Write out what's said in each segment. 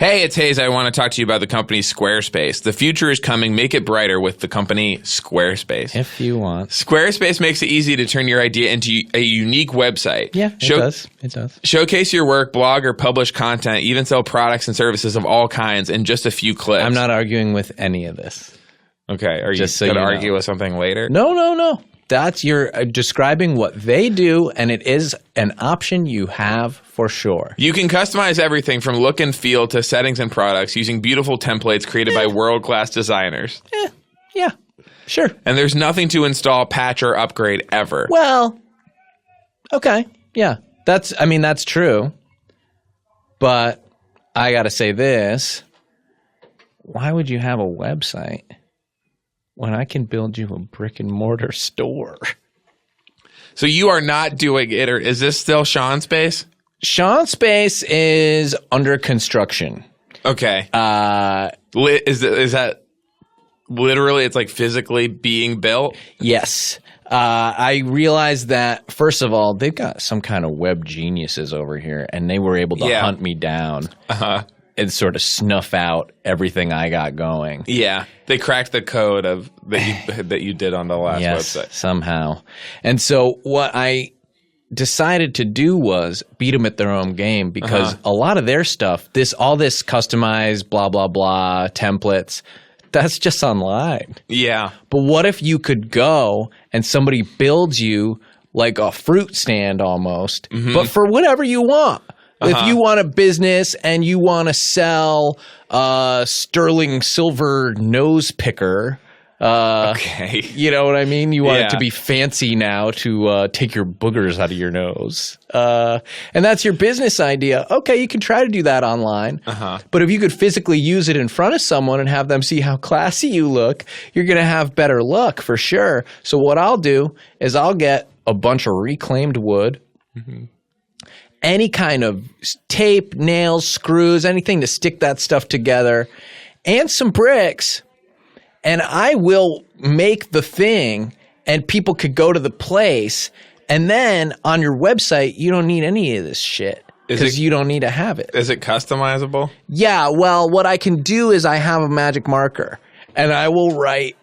Hey, it's Hayes. I want to talk to you about the company Squarespace. The future is coming. Make it brighter with the company Squarespace. If you want. Squarespace makes it easy to turn your idea into a unique website. Yeah, it does. It does. Showcase your work, blog, or publish content, even sell products and services of all kinds in just a few clicks. I'm not arguing with any of this. Okay. Are you going to argue with something later? No. You're describing what they do, and it is an option you have for sure. You can customize everything from look and feel to settings and products using beautiful templates created by world-class designers. Yeah, sure. And there's nothing to install, patch, or upgrade ever. Well, okay, yeah. That's true. But I got to say this. Why would you have a website when I can build you a brick and mortar store? So you are not doing it, or is this still Showspace? Showspace is under construction. Okay. Is that literally, it's like physically being built? Yes. I realized that, first of all, they've got some kind of web geniuses over here, and they were able to hunt me down. And sort of snuff out everything I got going. Yeah, they cracked the code of that you did on the last website somehow. And so what I decided to do was beat them at their own game, because a lot of their stuff, all this customized blah blah blah templates, that's just online. Yeah. But what if you could go and somebody builds you like a fruit stand almost, but for whatever you want? If you want a business and you want to sell sterling silver nose picker, okay, you know what I mean? You want it to be fancy now to take your boogers out of your nose. And that's your business idea. Okay, you can try to do that online. But if you could physically use it in front of someone and have them see how classy you look, you're going to have better luck for sure. So what I'll do is I'll get a bunch of reclaimed wood, any kind of tape, nails, screws, anything to stick that stuff together, and some bricks, and I will make the thing, and people could go to the place, and then on your website, you don't need any of this shit, because you don't need to have it. Is it customizable? Yeah, well, what I can do is I have a magic marker, and I will write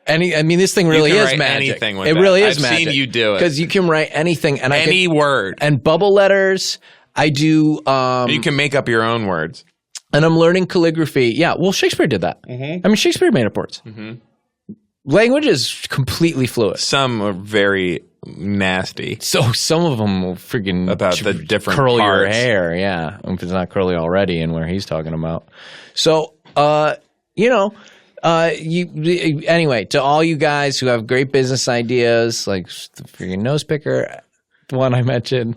this thing really is magic. Anything with it that. Really is magic. I've seen you do it. Because you can write anything. And any word. And bubble letters. I do. You can make up your own words. And I'm learning calligraphy. Yeah, well, Shakespeare did that. I mean, Shakespeare made up words. Language is completely fluid. Some are very nasty. So some of them will freaking about the different curl parts. Your hair. Yeah, if it's not curly already and where he's talking about. So, anyway, to all you guys who have great business ideas, like the freaking nose picker, the one I mentioned,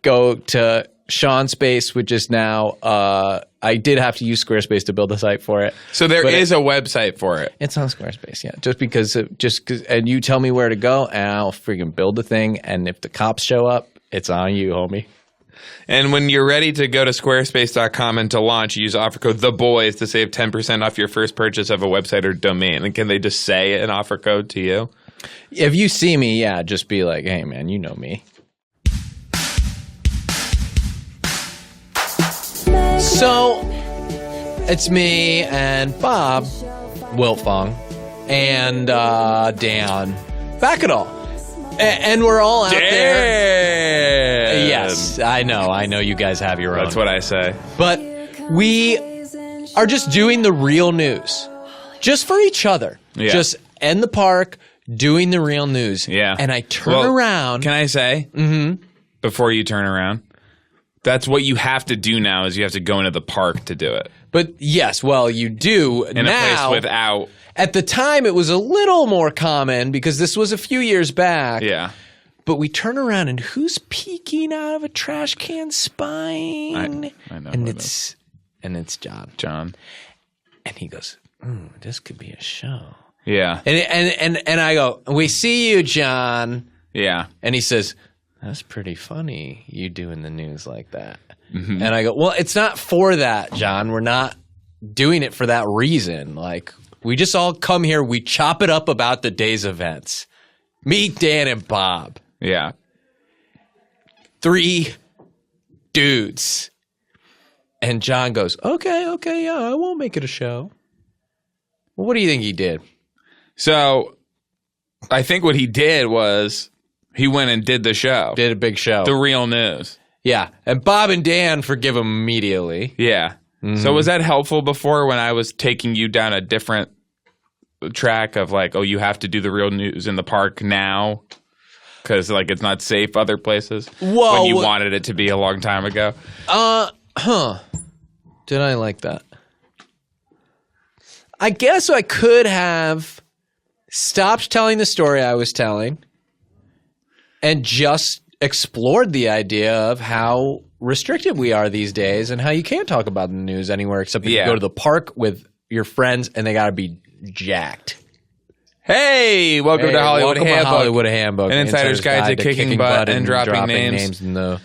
go to Showspace, which is now, I did have to use Squarespace to build a site for it. So there is a website for it. It's on Squarespace, yeah. Just because, and you tell me where to go, and I'll freaking build the thing. And if the cops show up, it's on you, homie. And when you're ready to go to squarespace.com and to launch, use offer code THEBOYS to save 10% off your first purchase of a website or domain. And can they just say an offer code to you? If you see me, yeah, just be like, hey, man, you know me. So, it's me and Bob Wiltfong and Dan Backadall. And we're all out there. Yes, I know you guys have your own. That's what I say. But we are just doing the real news. Just for each other. Yeah. Just in the park doing the real news. Yeah. And I turn around. Can I say, before you turn around, that's what you have to do now is you have to go into the park to do it. But yes, well, you do in now. A place without. At the time, it was a little more common because this was a few years back. Yeah. But we turn around and who's peeking out of a trash can spine? I know. And it's John. John. And he goes, this could be a show. Yeah. And I go, we see you, John. Yeah. And he says, that's pretty funny, you doing the news like that. And I go, well, it's not for that, John. We're not doing it for that reason. Like, we just all come here, we chop it up about the day's events. Me, Dan, and Bob. Yeah. 3 dudes. And John goes, okay, yeah, I won't make it a show. Well, what do you think he did? So I think what he did was he went and did the show. Did a big show. The Real News. Yeah. And Bob and Dan forgive him immediately. Yeah. Mm-hmm. So was that helpful before when I was taking you down a different track of like, oh, you have to do the Real News in the park now because like it's not safe other places? Whoa. When you wanted it to be a long time ago? Did I like that? I guess I could have stopped telling the story I was telling and just explored the idea of how restricted we are these days and how you can't talk about the news anywhere except you go to the park with your friends and they got to be jacked. Hey, welcome to Hollywood Handbook. An insider's guide to kicking butt and dropping names in the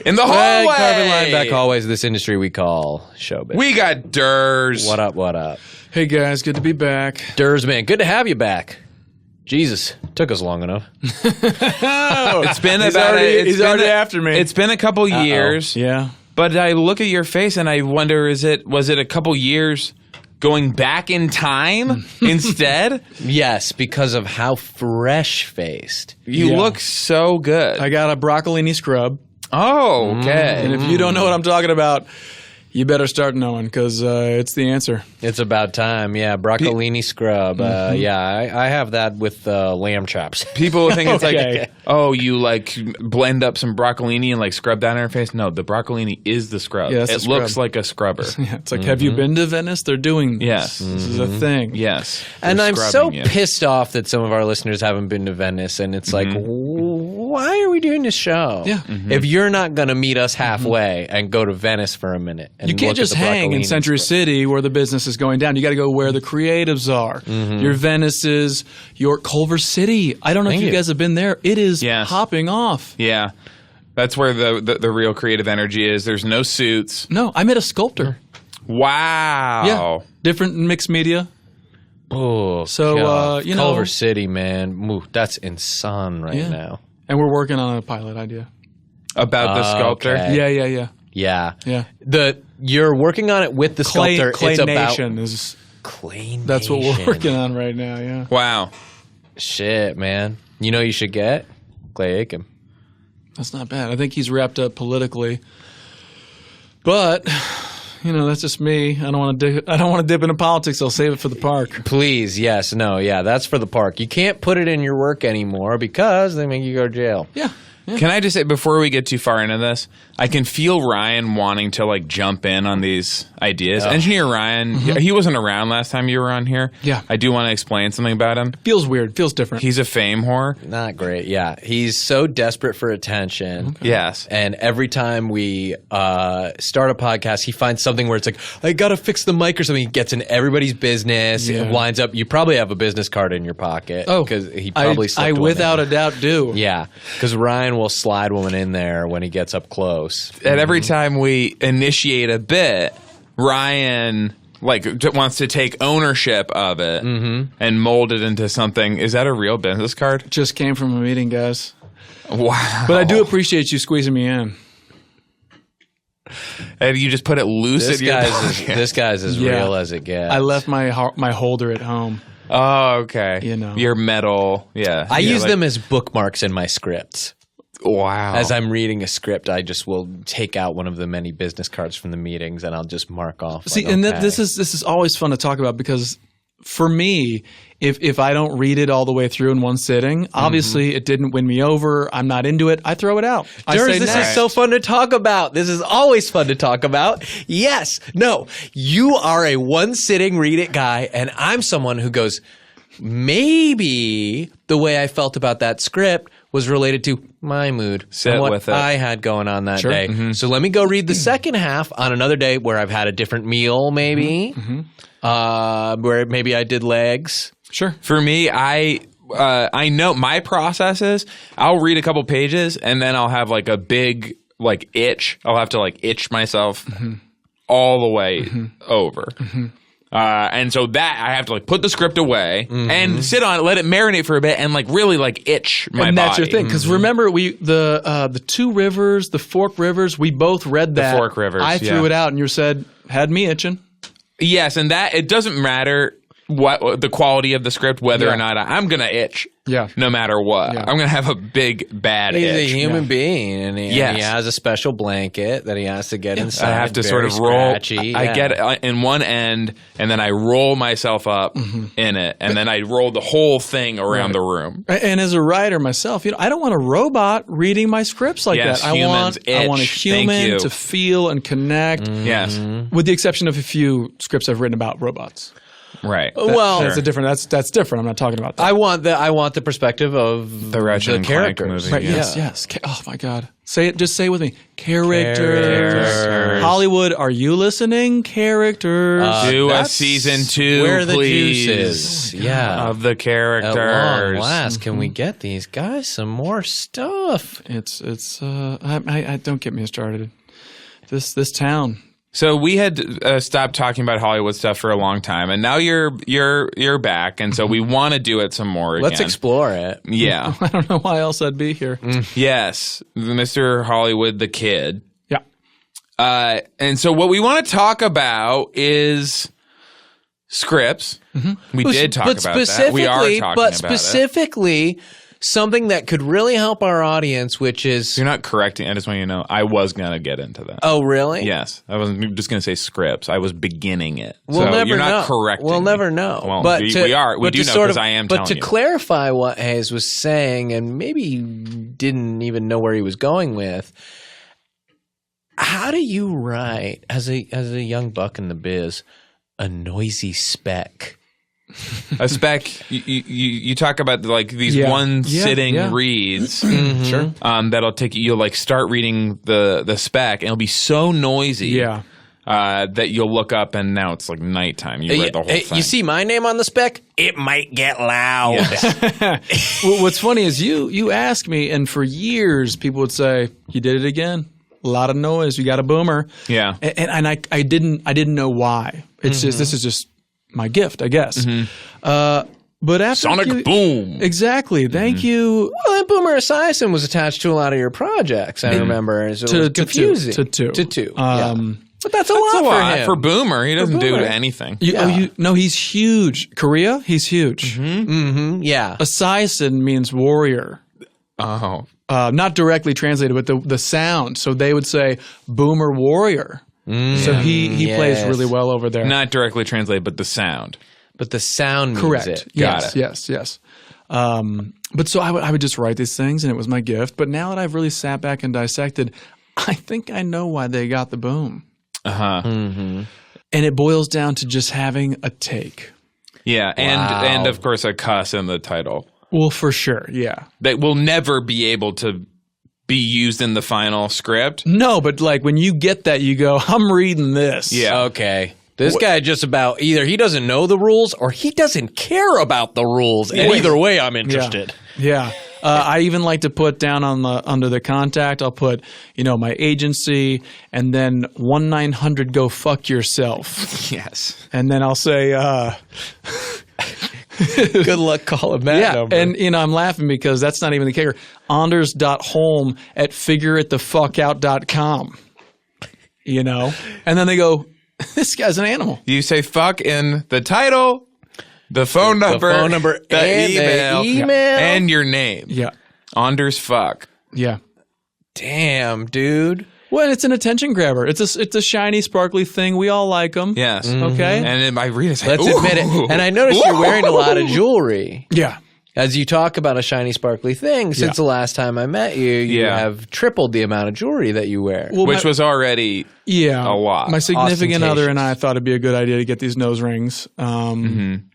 hallway. Carving line back hallways of this industry we call showbiz. We got Durs. What up? Hey guys, good to be back. Durs, man, good to have you back. Jesus, took us long enough. It's been he's already after me. It's been a couple years. Yeah. But I look at your face and I wonder, was it a couple years going back in time instead? Yes, because of how fresh-faced. You look so good. I got a broccolini scrub. Oh, okay. And if you don't know what I'm talking about, you better start knowing because it's the answer. It's about time. Yeah, broccolini scrub. Yeah, I have that with lamb chops. People think it's like, oh, you like blend up some broccolini and like scrub down on your face. No, the broccolini is the scrub. Yeah, it looks like a scrubber. Yeah, it's like, have you been to Venice? They're doing this. Yes. This is a thing. Yes. And I'm so pissed off that some of our listeners haven't been to Venice. And it's like, why are we doing this show? Yeah. If you're not going to meet us halfway and go to Venice for a minute. And you can't just hang in Century City where the business is going down. You got to go where the creatives are. Your Venice's, your Culver City. I don't know if you guys have been there. It is popping off. Yeah. That's where the real creative energy is. There's no suits. No, I met a sculptor. Wow. Yeah. Different mixed media. Oh, so you know, Culver City, man. Ooh, that's insane right now. And we're working on a pilot idea about the sculptor. Okay. Yeah. Yeah. You're working on it with the sculptor. Clay it's Nation about is Clay Nation. That's what we're working on right now. Yeah. Wow. Shit, man. You know you should get Clay Aiken. That's not bad. I think he's wrapped up politically, but you know that's just me. I don't want to dip into politics. I'll save it for the park. Please, yes, no, yeah. That's for the park. You can't put it in your work anymore because they make you go to jail. Yeah. Can I just say, before we get too far into this, I can feel Ryan wanting to like jump in on these ideas. Engineer Ryan, he wasn't around last time you were on here. Yeah. I do want to explain something about him. Feels weird. Feels different. He's a fame whore. Not great, yeah. He's so desperate for attention. Okay. Yes. And every time we start a podcast, he finds something where it's like, I got to fix the mic or something. He gets in everybody's business. It winds up, you probably have a business card in your pocket. Oh. Because he probably slipped one without in. a doubt do. Yeah. Because Ryan will slide one in there when he gets up close. And every time we initiate a bit, Ryan like wants to take ownership of it and mold it into something. Is that a real business card? Just came from a meeting, guys. Wow. But I do appreciate you squeezing me in. And you just put it loose This in your guy's this guy's as real as it gets. I left my holder at home. Oh, okay. You know. Your metal. Yeah. I use them as bookmarks in my scripts. Wow. As I'm reading a script, I just will take out one of the many business cards from the meetings and I'll just mark off. See, and this is always fun to talk about because for me, if I don't read it all the way through in one sitting, obviously it didn't win me over. I'm not into it. I throw it out. This is so fun to talk about. This is always fun to talk about. Yes. No. You are a one-sitting read it guy, and I'm someone who goes, maybe the way I felt about that script was related to my mood and what I had going on that day. So let me go read the second half on another day where I've had a different meal maybe, where maybe I did legs. Sure. For me, I know my process is I'll read a couple pages and then I'll have like a big like itch. I'll have to like itch myself all the way over. And so that I have to like put the script away and sit on it, let it marinate for a bit, and like really like itch my body. And that's your thing, because remember the two rivers, the Fork Rivers, we both read that. The Fork Rivers. I threw it out, and you said had me itching. Yes, and that it doesn't matter what the quality of the script, whether or not I'm gonna itch. Yeah. No matter what, I'm gonna have a big bad He's itch. a human being, and he has a special blanket that he has to get inside. I have to sort of roll. I get it in one end, and then I roll myself up in it, and then I roll the whole thing around the room. And as a writer myself, I don't want a robot reading my scripts like that. I want a human to feel and connect. Yes, with the exception of a few scripts I've written about robots. Right. That's a different. That's different. I'm not talking about that. I want the perspective of the Ratchet and Clank movie. Right, yes. Oh my God. Say it. Just say it with me. Characters. Hollywood, are you listening? Characters. Do a season 2, where the please. juice is. Yeah. Of the characters. At long last, can we get these guys some more stuff? I don't get me started. This town. So we had stopped talking about Hollywood stuff for a long time, and now you're back, and so we want to do it some more again. Let's explore it. Yeah. I don't know why else I'd be here. Yes, Mr. Hollywood the Kid. Yeah. And so what we want to talk about is scripts. We did talk about that. We are talking about it. But specifically, something that could really help our audience, which is... You're not correcting. I just want you to know I was going to get into that. Oh, really? Yes. I wasn't just going to say scripts. I was beginning it. We'll never you're not know. correcting We'll me. never know. Well, but we do know because I am telling you. But to clarify what Hayes was saying, and maybe you didn't even know where he was going with, how do you write, as a young buck in the biz, a noisy spec? A spec, you talk about like these sitting reads. Sure. That'll take you. You'll like start reading the spec, and it'll be so noisy. Yeah. That you'll look up, and now it's like nighttime. You read the whole thing. You see my name on the spec? It might get loud. Yes. Well, what's funny is you ask me, and for years people would say, "You did it again. A lot of noise. You got a boomer." Yeah. And I didn't know why. It's just this is just my gift, I guess. But after Sonic Boom. Exactly. Thank you. Well, that Boomer Esiason was attached to a lot of your projects, I remember. So it was confusing. To two. But that's a lot for him. For Boomer, he doesn't do anything. No, he's huge. Korea, he's huge. Yeah. Esiason means warrior. Oh. Not directly translated, but the sound. So they would say Boomer Warrior. So he plays really well over there. Not directly translated, but the sound. But the sound means correct. it. Got it. Yes. But so I would just write these things, and it was my gift. But now that I've really sat back and dissected, I think I know why they got the boom. And it boils down to just having a take. Yeah, and of course a cuss in the title. Well, for sure, yeah. That will never be able to be used in the final script. No, but like when you get that, you go, I'm reading this. Yeah. Okay. This guy just about either he doesn't know the rules or he doesn't care about the rules. And either way, I'm interested. Yeah. I even like to put down under the contact, I'll put, my agency and then 1-900 go fuck yourself. Yes. And then I'll say, good luck calling that number. And I'm laughing because that's not even the kicker. Anders.Holm at figureitthefuckout.com. And then they go, this guy's an animal. You say fuck in the title, the phone number, the email, and your name. Yeah. Anders fuck. Yeah. Damn, dude. Well, it's an attention grabber. It's a shiny, sparkly thing. We all like them. Yes. Okay. And then I read it. Let's admit it. And I noticed you're wearing a lot of jewelry. Yeah. As you talk about a shiny, sparkly thing, since the last time I met you, you have tripled the amount of jewelry that you wear. Well, which was already a lot. My significant other and I thought it'd be a good idea to get these nose rings. And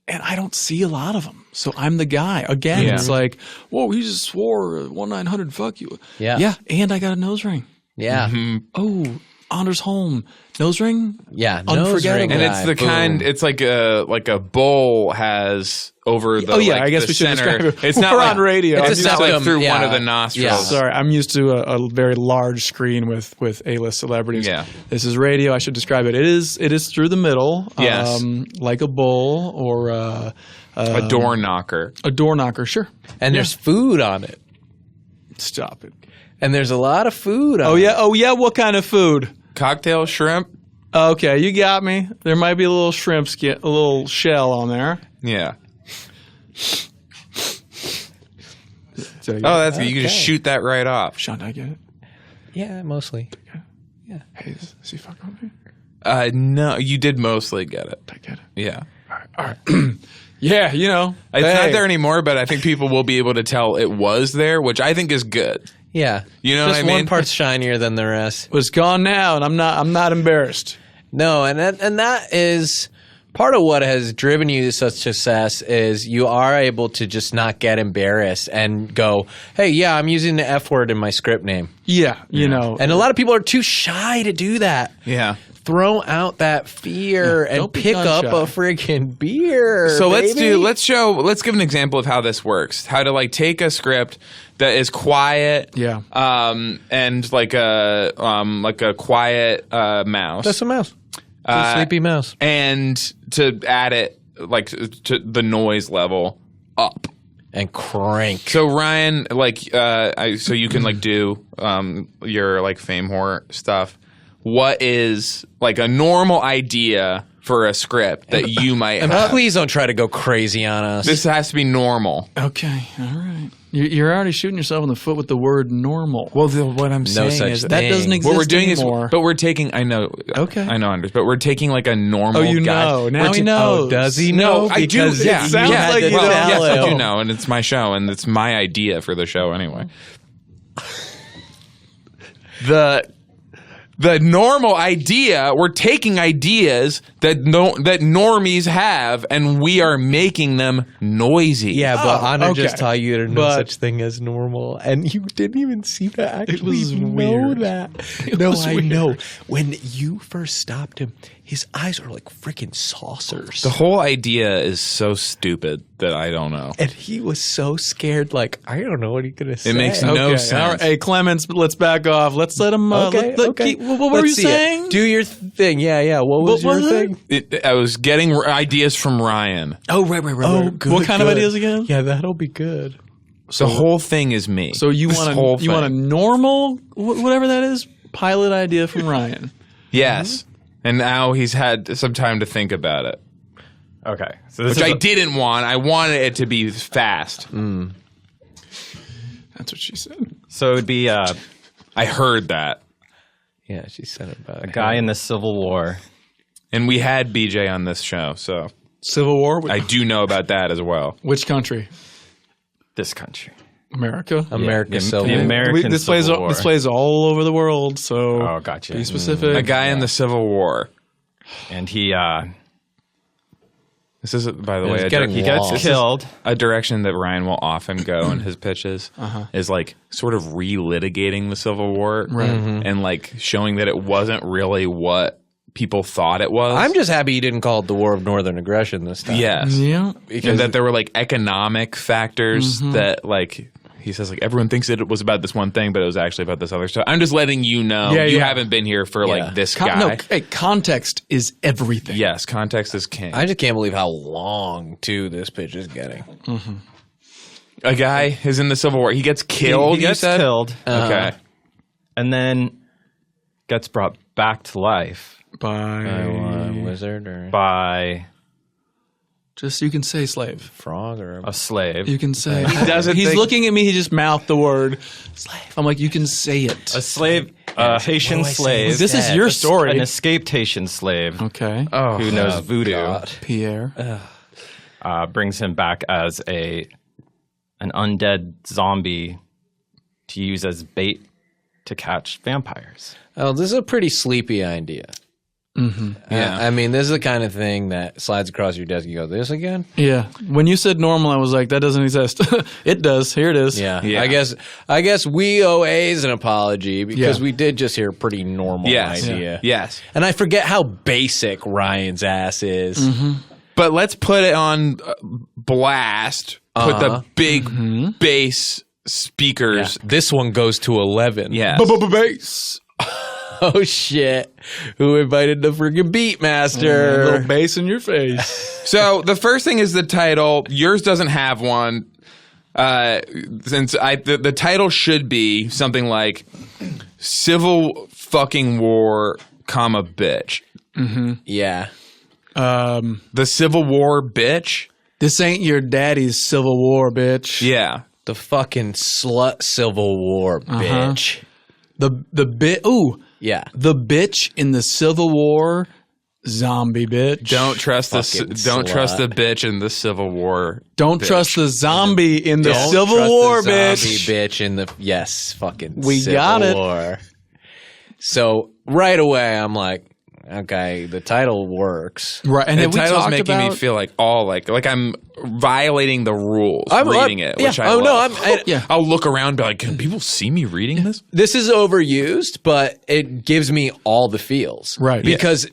I don't see a lot of them. So I'm the guy. Again, it's like, whoa, he just swore 1-900 fuck you. Yeah. Yeah, and I got a nose ring. Yeah. Oh, Anders Holm. Nose ring? Yeah, Unforgettable. And it's the kind. It's like a bowl has over the. I guess the we should center. describe it. It's not We're like, on radio. It's not like through yeah. one of the nostrils. Yeah. Sorry, I'm used to a very large screen with A-list celebrities. Yeah. This is radio. I should describe it. It is through the middle. Yes. Like a bowl or A door knocker. a door knocker. Sure. And there's food on it. Stop it. And there's a lot of food on Oh it. yeah. Oh yeah. What kind of food? Cocktail shrimp. Okay, you got me. There might be a little shrimp skin, a little shell on there. Yeah. So Oh, that's good. You can just shoot that right off. Sean, did I get it? Yeah, mostly. Hey, is he fucking with me? No, you did mostly get it. Did I get it? Yeah. All right. Yeah, It's not there anymore, but I think people will be able to tell it was there, which I think is good. Yeah. You know Just what I mean? one part's shinier than the rest. It's gone now, and I'm not embarrassed. No, and that is part of what has driven you to such success is you are able to just not get embarrassed and go, hey, yeah, I'm using the F word in my script name. Yeah, you know. And a lot of people are too shy to do that. Yeah. Throw out that fear and don't be pick up gun-shy. a freaking beer. So baby. let's give an example of how this works. How to like take a script that is quiet, Yeah. and like a quiet mouse. That's a mouse. It's a sleepy mouse. And to add it like to the noise level up. And crank. So Ryan, so you can like do your like fame whore stuff. What is like a normal idea for a script that you might And have? please don't try to go crazy on us. This has to be normal. Okay, all right. You're already shooting yourself in the foot with the word normal. Well, what I'm saying such is thing. That doesn't exist what we're doing anymore. but we're taking. I know. Okay. I know, Anders, but we're taking like a normal. Oh, you guy. know. Now We're he ta- knows. Oh, does he No, know? I do. Because Yeah, it sounds yeah, like you well, know. yes, I do know, and it's my show, and it's my idea for the show anyway. The normal idea, we're taking ideas that normies have, and we are making them noisy. Yeah, but Anna okay. just taught you there's no But- such thing as normal, and you didn't even see that. Actually, was know weird. that. It No, was I weird. know. When you first stopped him, his eyes are like freaking saucers. The whole idea is so stupid that I don't know. And he was so scared, like, I don't know what he's going to say. It makes no Okay, sense. all right. Hey, Clemens, let's back off. Let's let him. Okay, okay. What were Let's you see it. saying? Do your thing. Yeah. What was What your was thing? I was getting ideas from Ryan. Oh, right. Oh, good. What kind of good. ideas again? Yeah, that'll be good. The whole thing is me. So you This whole want a thing. normal, whatever that is, pilot idea from Ryan. Yes. And now he's had some time to think about it, Okay. So this which is I didn't want. I wanted it to be fast. That's what she said. so it would be I heard that. Yeah, she said it about a guy in the Civil War. And we had BJ on this show, so Civil War. I do know about that as well. Which country? This country. America. America the Civil the War. American This plays Civil War. all over the world. So Oh, gotcha. be specific. A guy in the Civil War. And he This is, by the It's way, getting he gets long. killed. a direction that Ryan will often go in his pitches is like sort of relitigating the Civil War and like showing that it wasn't really what people thought it was. I'm just happy you didn't call it the War of Northern Aggression this time. yes, Yeah. and that there were like economic factors that like he says like everyone thinks that it was about this one thing, but it was actually about this other stuff. I'm just letting you know. Yeah, you yeah. haven't been here for like this guy. No, hey, context is everything. Yes, context is king. I just can't believe how long, too, this pitch is getting. A guy is in the Civil War. He gets killed. He gets you said? killed. Okay. And then gets brought back to life By Wizard or by just you can say slave. frog or a slave. You can say. doesn't He's think- looking at me. He just mouthed the word slave. I'm like, you can say it. A slave, a Haitian What do I say? slave. This is your story. An escaped Haitian slave Okay. who knows voodoo God. Pierre. brings him back as an undead zombie to use as bait to catch vampires. Oh, this is a pretty sleepy idea. Yeah. I mean, this is the kind of thing that slides across your desk. You go, this again? Yeah. When you said normal, I was like, that doesn't exist. It does. Here it is. Yeah. Yeah. I guess we owe A's an apology because Yeah. we did just hear a pretty normal Yes. idea. Yes. And I forget how basic Ryan's ass is. But let's put it on blast. Put the big bass speakers. This one goes to 11. Yeah. Bass. Oh, shit. Who invited the freaking Beatmaster? Little bass in your face. So the first thing is the title. Yours doesn't have one. Since the title should be something like Civil fucking War, comma, bitch. Yeah. The Civil War, bitch. This ain't your daddy's Civil War, bitch. Yeah. The fucking slut Civil War, bitch. Ooh. Yeah. The bitch in the Civil War, zombie bitch. Don't trust Fucking don't trust slut. the bitch in the Civil War. Don't bitch. trust the zombie in the Don't Civil trust War, the zombie bitch. bitch in the fucking We Civil got it. War. So right away, I'm like, okay, the title works. Right, and The then we title's talked making about, me feel like I'm violating the rules I'm reading it, which I oh love. no, Yeah. I'll look around and be like, can people see me reading this? this is overused, but it gives me all the feels. Right. Because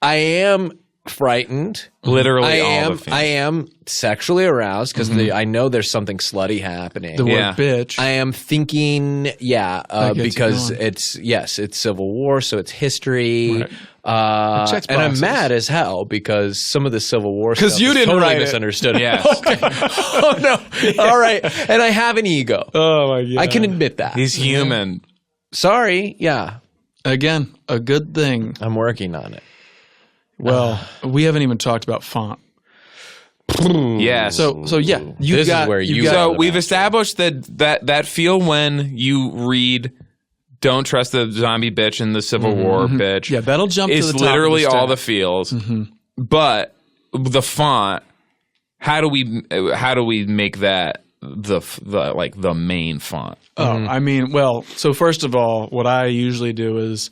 I am frightened. Literally I all am. the things. I am sexually aroused because I know there's something slutty happening. the word Yeah. bitch. I am thinking, That gets you because going. it's Civil War, so it's history. Right. And checks I'm boxes. mad as hell because some of the Civil War stuff you is didn't totally write it. misunderstood. Yes. Okay. Oh no. All right. And I have an ego. Oh my god. I can admit that. He's human. Sorry. Yeah. Again, a good thing. I'm working on it. Well, we haven't even talked about font. Yes. So yeah, you This is got where you got, So the we've master. established that feel when you read "Don't trust the zombie bitch" in the Civil War, bitch. Yeah, that'll jump to It's the top of literally the all the stack. feels. But the font, how do we make that the main font? Oh, I mean, well, so first of all, what I usually do is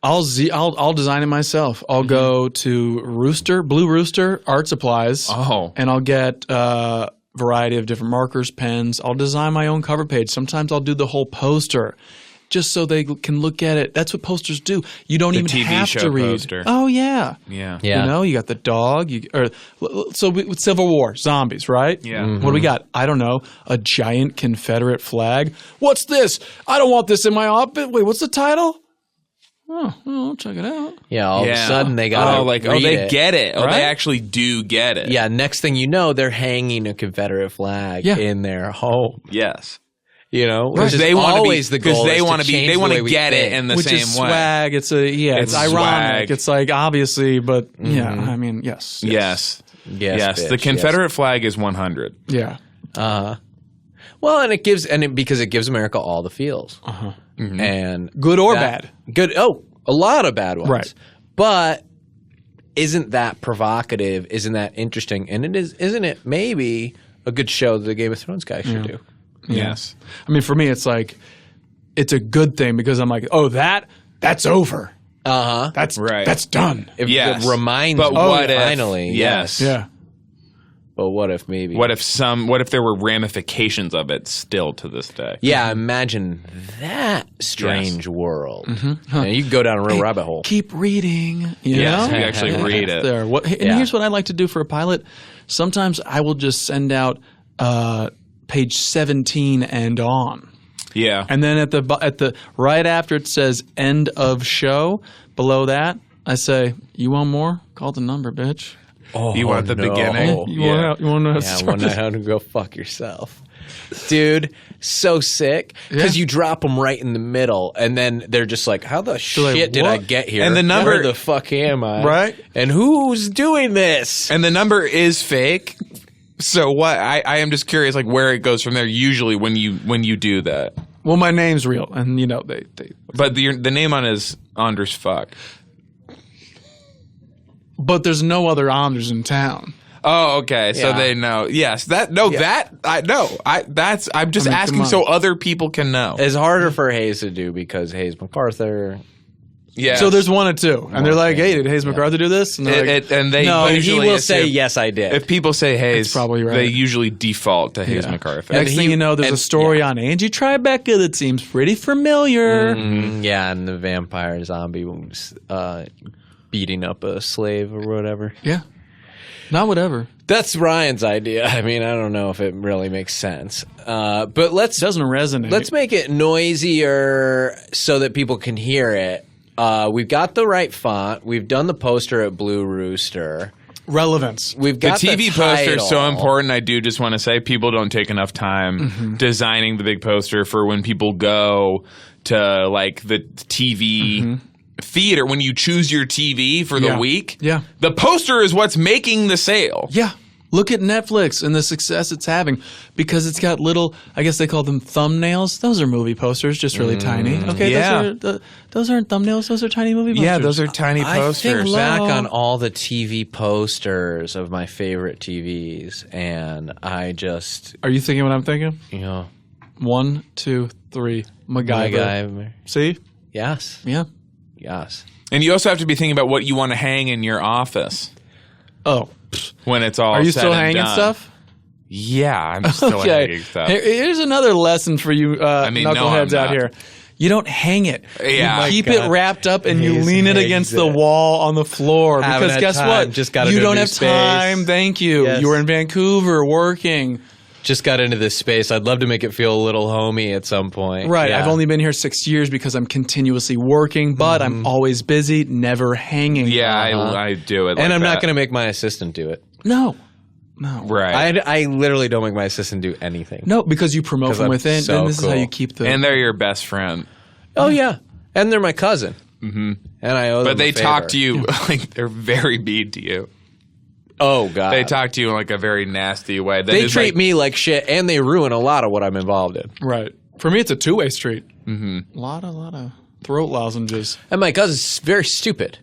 I'll design it myself. I'll go to Blue Rooster Art Supplies. Oh. And I'll get a variety of different markers, pens. I'll design my own cover page. Sometimes I'll do the whole poster just so they can look at it. That's what posters do. You don't even TV have show to read. poster. Oh, yeah. Yeah. Yeah. You know, you got the dog. With Civil War, zombies, right? Yeah. What do we got? I don't know. A giant Confederate flag. What's this? I don't want this in my office. Wait, what's the title? Oh, well, I'll check it out. Yeah. All of a sudden they got they get it. Oh, Right? they actually do get it. Yeah. Next thing you know, they're hanging a Confederate flag Yeah. in their home. Yes. You know, Because which is they want to always be. the goal. Because they is want to be. change They the want way to we get think. it in the Which same is way. swag. It's ironic. swag. It's like obviously, but yeah, I mean, yes. Yes. Yes. The bitch, Confederate flag is 100. Yeah. Well, because it gives America all the feels, and Good or that- bad. Good. Oh, a lot of bad ones. Right. But isn't that provocative? Isn't that interesting? And isn't it maybe a good show that the Game of Thrones guys should do? Yes. I mean, for me, it's like it's a good thing because I'm like, oh, that's over. That's Right. That's done. If Yes. it reminds But me what if? finally, Yes. Yeah. But what if maybe? What if there were ramifications of it still to this day? Yeah, imagine that strange world. And you can go down a real rabbit hole. Keep reading. You Yes, know? you actually read It's it. There. And Yeah. here's what I like to do for a pilot. Sometimes I will just send out page 17 and on. Yeah. And then at the right after it says end of show, below that, I say, you want more? Call the number, bitch. Oh, You want the no. beginning? You want to know how to Yeah, start one night this? how to go fuck yourself. Dude, so sick. Because Yeah. you drop them right in the middle, and then they're just like, how the like, shit did I what? get here? And the number- Where the fuck am I? Right. And who's doing this? And the number is fake. So what? I am just curious, like where it goes from there. Usually when you do that, Well, my name's real, and you know they but the name on is Anders Fuck. but there's no other Anders in town. Oh, okay. So Yeah. they know. Yes. that I know. I'm just I mean, asking come so on. other people can know. It's harder for Hayes to do because Hayes MacArthur. Yeah. So there's one or two, and they're like, "Hey, did Hayes MacArthur do this?" And they're like, and they No, he usually will say, assume- yes, I did. If people say Hayes, That's probably right. they usually default to Hayes MacArthur. Next thing you know, there's a story on Angie Tribeca that seems pretty familiar. Yeah, and the vampire zombie was beating up a slave or whatever. Yeah. Not whatever. That's Ryan's idea. I mean, I don't know if it really makes sense. But let's Doesn't resonate. let's make it noisier so that people can hear it. We've got the right font. We've done the poster at Blue Rooster. relevance. We've The got TV poster is so title. important. I do just want to say people don't take enough time designing the big poster for when people go to like the TV theater. When you choose your TV for the week, the poster is what's making the sale. Yeah. Look at Netflix and the success it's having because it's got little, I guess they call them thumbnails. Those are movie posters, just really tiny. Okay, those aren't thumbnails. Those are tiny movie posters. Yeah, those are tiny posters. I think back on all the TV posters of my favorite TVs, and I just, Are you thinking what I'm thinking? 1, 2, 3. MacGyver. See? Yes. Yeah. Yes. And you also have to be thinking about what you want to hang in your office Oh. when it's all Are you said still and hanging done. stuff? Yeah, I'm still hanging stuff. Here's another lesson for you knuckleheads out here. You don't hang it. Yeah. You keep it wrapped up and you lean it against the wall on the floor. Haven't Because had guess time. what? Just got you into a don't new have space. time. Thank you. Yes. You were in Vancouver working. Just got into this space. I'd love to make it feel a little homey at some point. Right. Yeah. I've only been here 6 years because I'm continuously working, but I'm always busy, never hanging. Yeah, I do it. And I'm not going to make my assistant do it. No. Right. I literally don't make my assistant do anything. No, because you promote from I'm within, so and this is how cool. you keep the. And they're your best friend. Oh, yeah. And they're my cousin. Mm-hmm. And I owe them But they a favor. talk to you like they're very mean to you. Oh, God. They talk to you in like a very nasty way. That They is, treat like, me like shit, and they ruin a lot of what I'm involved in. Right. For me, it's a two-way street. A lot of throat lozenges. And my cousin's very stupid.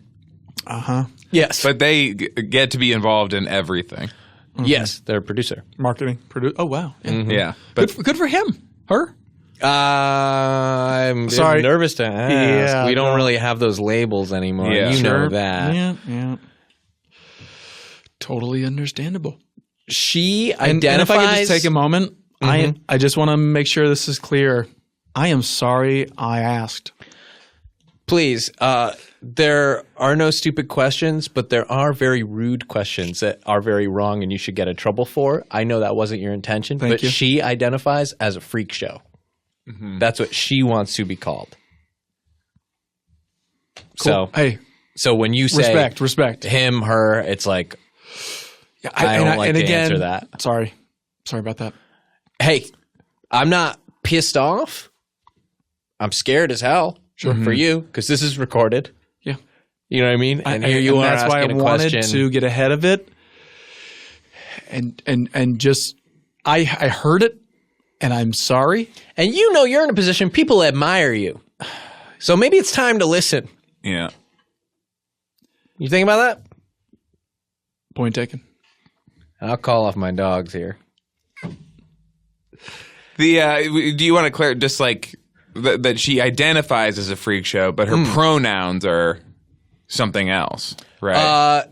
Yes. But they get to be involved in everything. Yes, they're a producer. Marketing. Oh, wow. Yeah. Yeah. But Good for him. Her. I'm Sorry. nervous to ask. Yeah, we don't no. really have those labels anymore. Yeah. You know Sure. that. Yeah. Totally understandable. She And identifies. if I could just take a moment, I just want to make sure this is clear. I am sorry I asked. Please, there are no stupid questions, but there are very rude questions that are very wrong and you should get in trouble for. I know that wasn't your intention, Thank but you. she identifies as a freak show. That's what she wants to be called. Cool. Hey, So when you say respect. him, her, it's like, I don't like to answer that. Sorry about that. hey, I'm not pissed off. I'm scared as hell for you because this is recorded. Yeah. You know what I mean? And here you are that's why I asking a wanted question. to get ahead of it, and just I heard it, and I'm sorry. And you know you're in a position people admire you. So maybe it's time to listen. yeah. You think about that? Point taken. I'll call off my dogs here. The do you want to clear just like that she identifies as a freak show, but her pronouns are something else, right?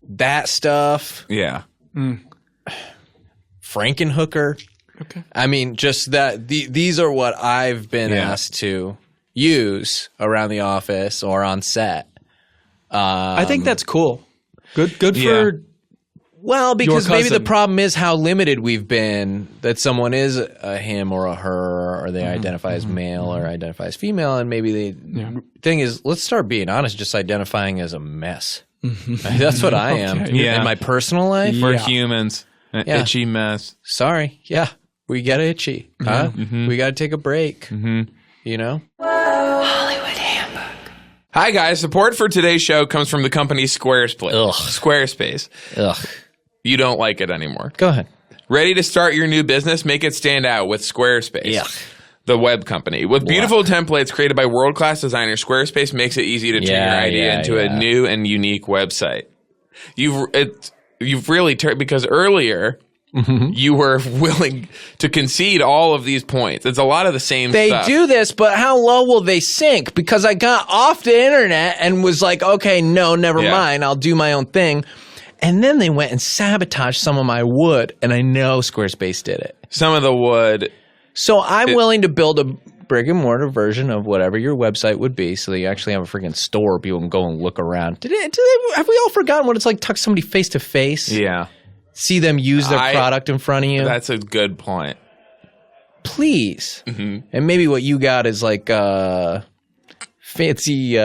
That stuff, yeah. Frankenhooker. Okay. I mean, just that these are what I've been asked to use around the office or on set. I think that's cool. Good for. Well, because Your maybe the cousin. problem is how limited we've been that someone is a him or a her, or they identify as male or identify as female, and maybe the thing is, let's start being honest, just identifying as a mess. That's what I am Yeah. in my personal life. We're humans. An Yeah. itchy mess. Sorry, we get itchy, huh? We got to take a break. You know. Hi guys, support for today's show comes from the company Squarespace. Ugh. You don't like it anymore. Go ahead. Ready to start your new business? Make it stand out with Squarespace. The web company. With beautiful templates created by world-class designers, Squarespace makes it easy to turn your idea into a new and unique website. You've really because earlier you were willing to concede all of these points. It's a lot of the same stuff. They do this, but how low will they sink? Because I got off the internet and was like, okay, no, never mind. I'll do my own thing. And then they went and sabotaged some of my wood, and I know Squarespace did it. Some of the wood. So I'm willing to build a brick and mortar version of whatever your website would be, so that you actually have a freaking store people can go and look around. Have we all forgotten what it's like to talk to somebody face to face? Yeah. See them use their product in front of you? That's a good point. Please. Mm-hmm. And maybe what you got is like a fancy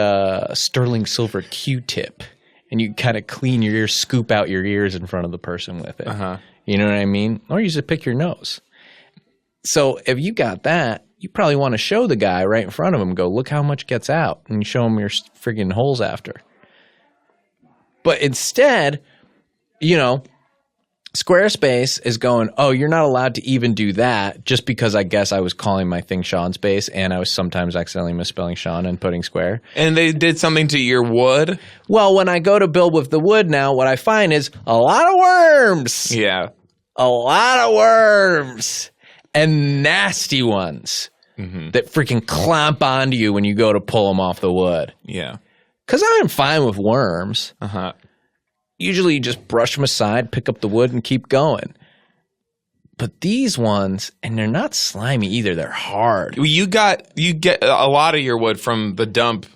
sterling silver Q-tip. And you kind of clean your ears, scoop out your ears in front of the person with it. Uh-huh. You know what I mean? Or you just pick your nose. So if you got that, you probably want to show the guy right in front of him, go, look how much gets out, and you show him your friggin' holes after. But instead, Squarespace is going, oh, you're not allowed to even do that, just because I guess I was calling my thing Sean Space and I was sometimes accidentally misspelling Sean and putting Square. And they did something to your wood? Well, when I go to build with the wood now, what I find is a lot of worms. Yeah. A lot of worms. And nasty ones that freaking clamp onto you when you go to pull them off the wood. Yeah. Because I'm fine with worms. Uh-huh. Usually you just brush them aside, pick up the wood, and keep going. But these ones, and they're not slimy either. They're hard. You get a lot of your wood from the dump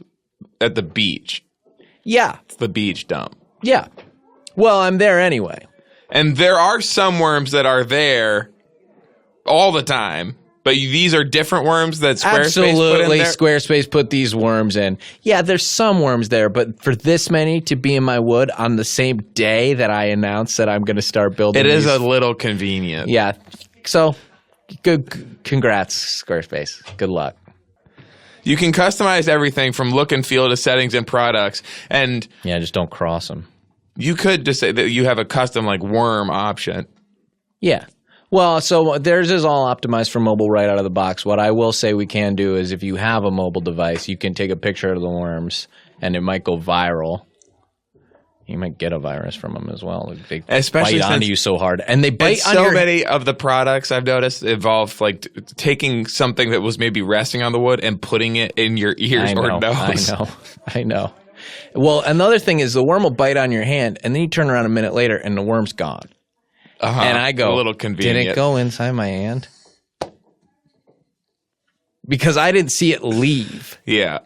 at the beach. Yeah. It's the beach dump. Yeah. Well, I'm there anyway. And there are some worms that are there all the time. But these are different worms that Squarespace put in there? Squarespace put these worms in. Yeah, there's some worms there, but for this many to be in my wood on the same day that I announced that I'm going to start building It is a little convenient. Yeah. So, good. Congrats, Squarespace. Good luck. You can customize everything from look and feel to settings and products. And yeah, just don't cross them. You could just say that you have a custom worm option. Yeah. Well, so theirs is all optimized for mobile right out of the box. What I will say we can do is if you have a mobile device, you can take a picture of the worms, and it might go viral. You might get a virus from them as well. They bite onto you so hard. And they bite on so many of the products I've noticed involve taking something that was maybe resting on the wood and putting it in your ears or nose. I know. Well, another thing is the worm will bite on your hand, and then you turn around a minute later, and the worm's gone. Uh-huh. And I go, a little convenient. Did it go inside my hand? Because I didn't see it leave. Yeah.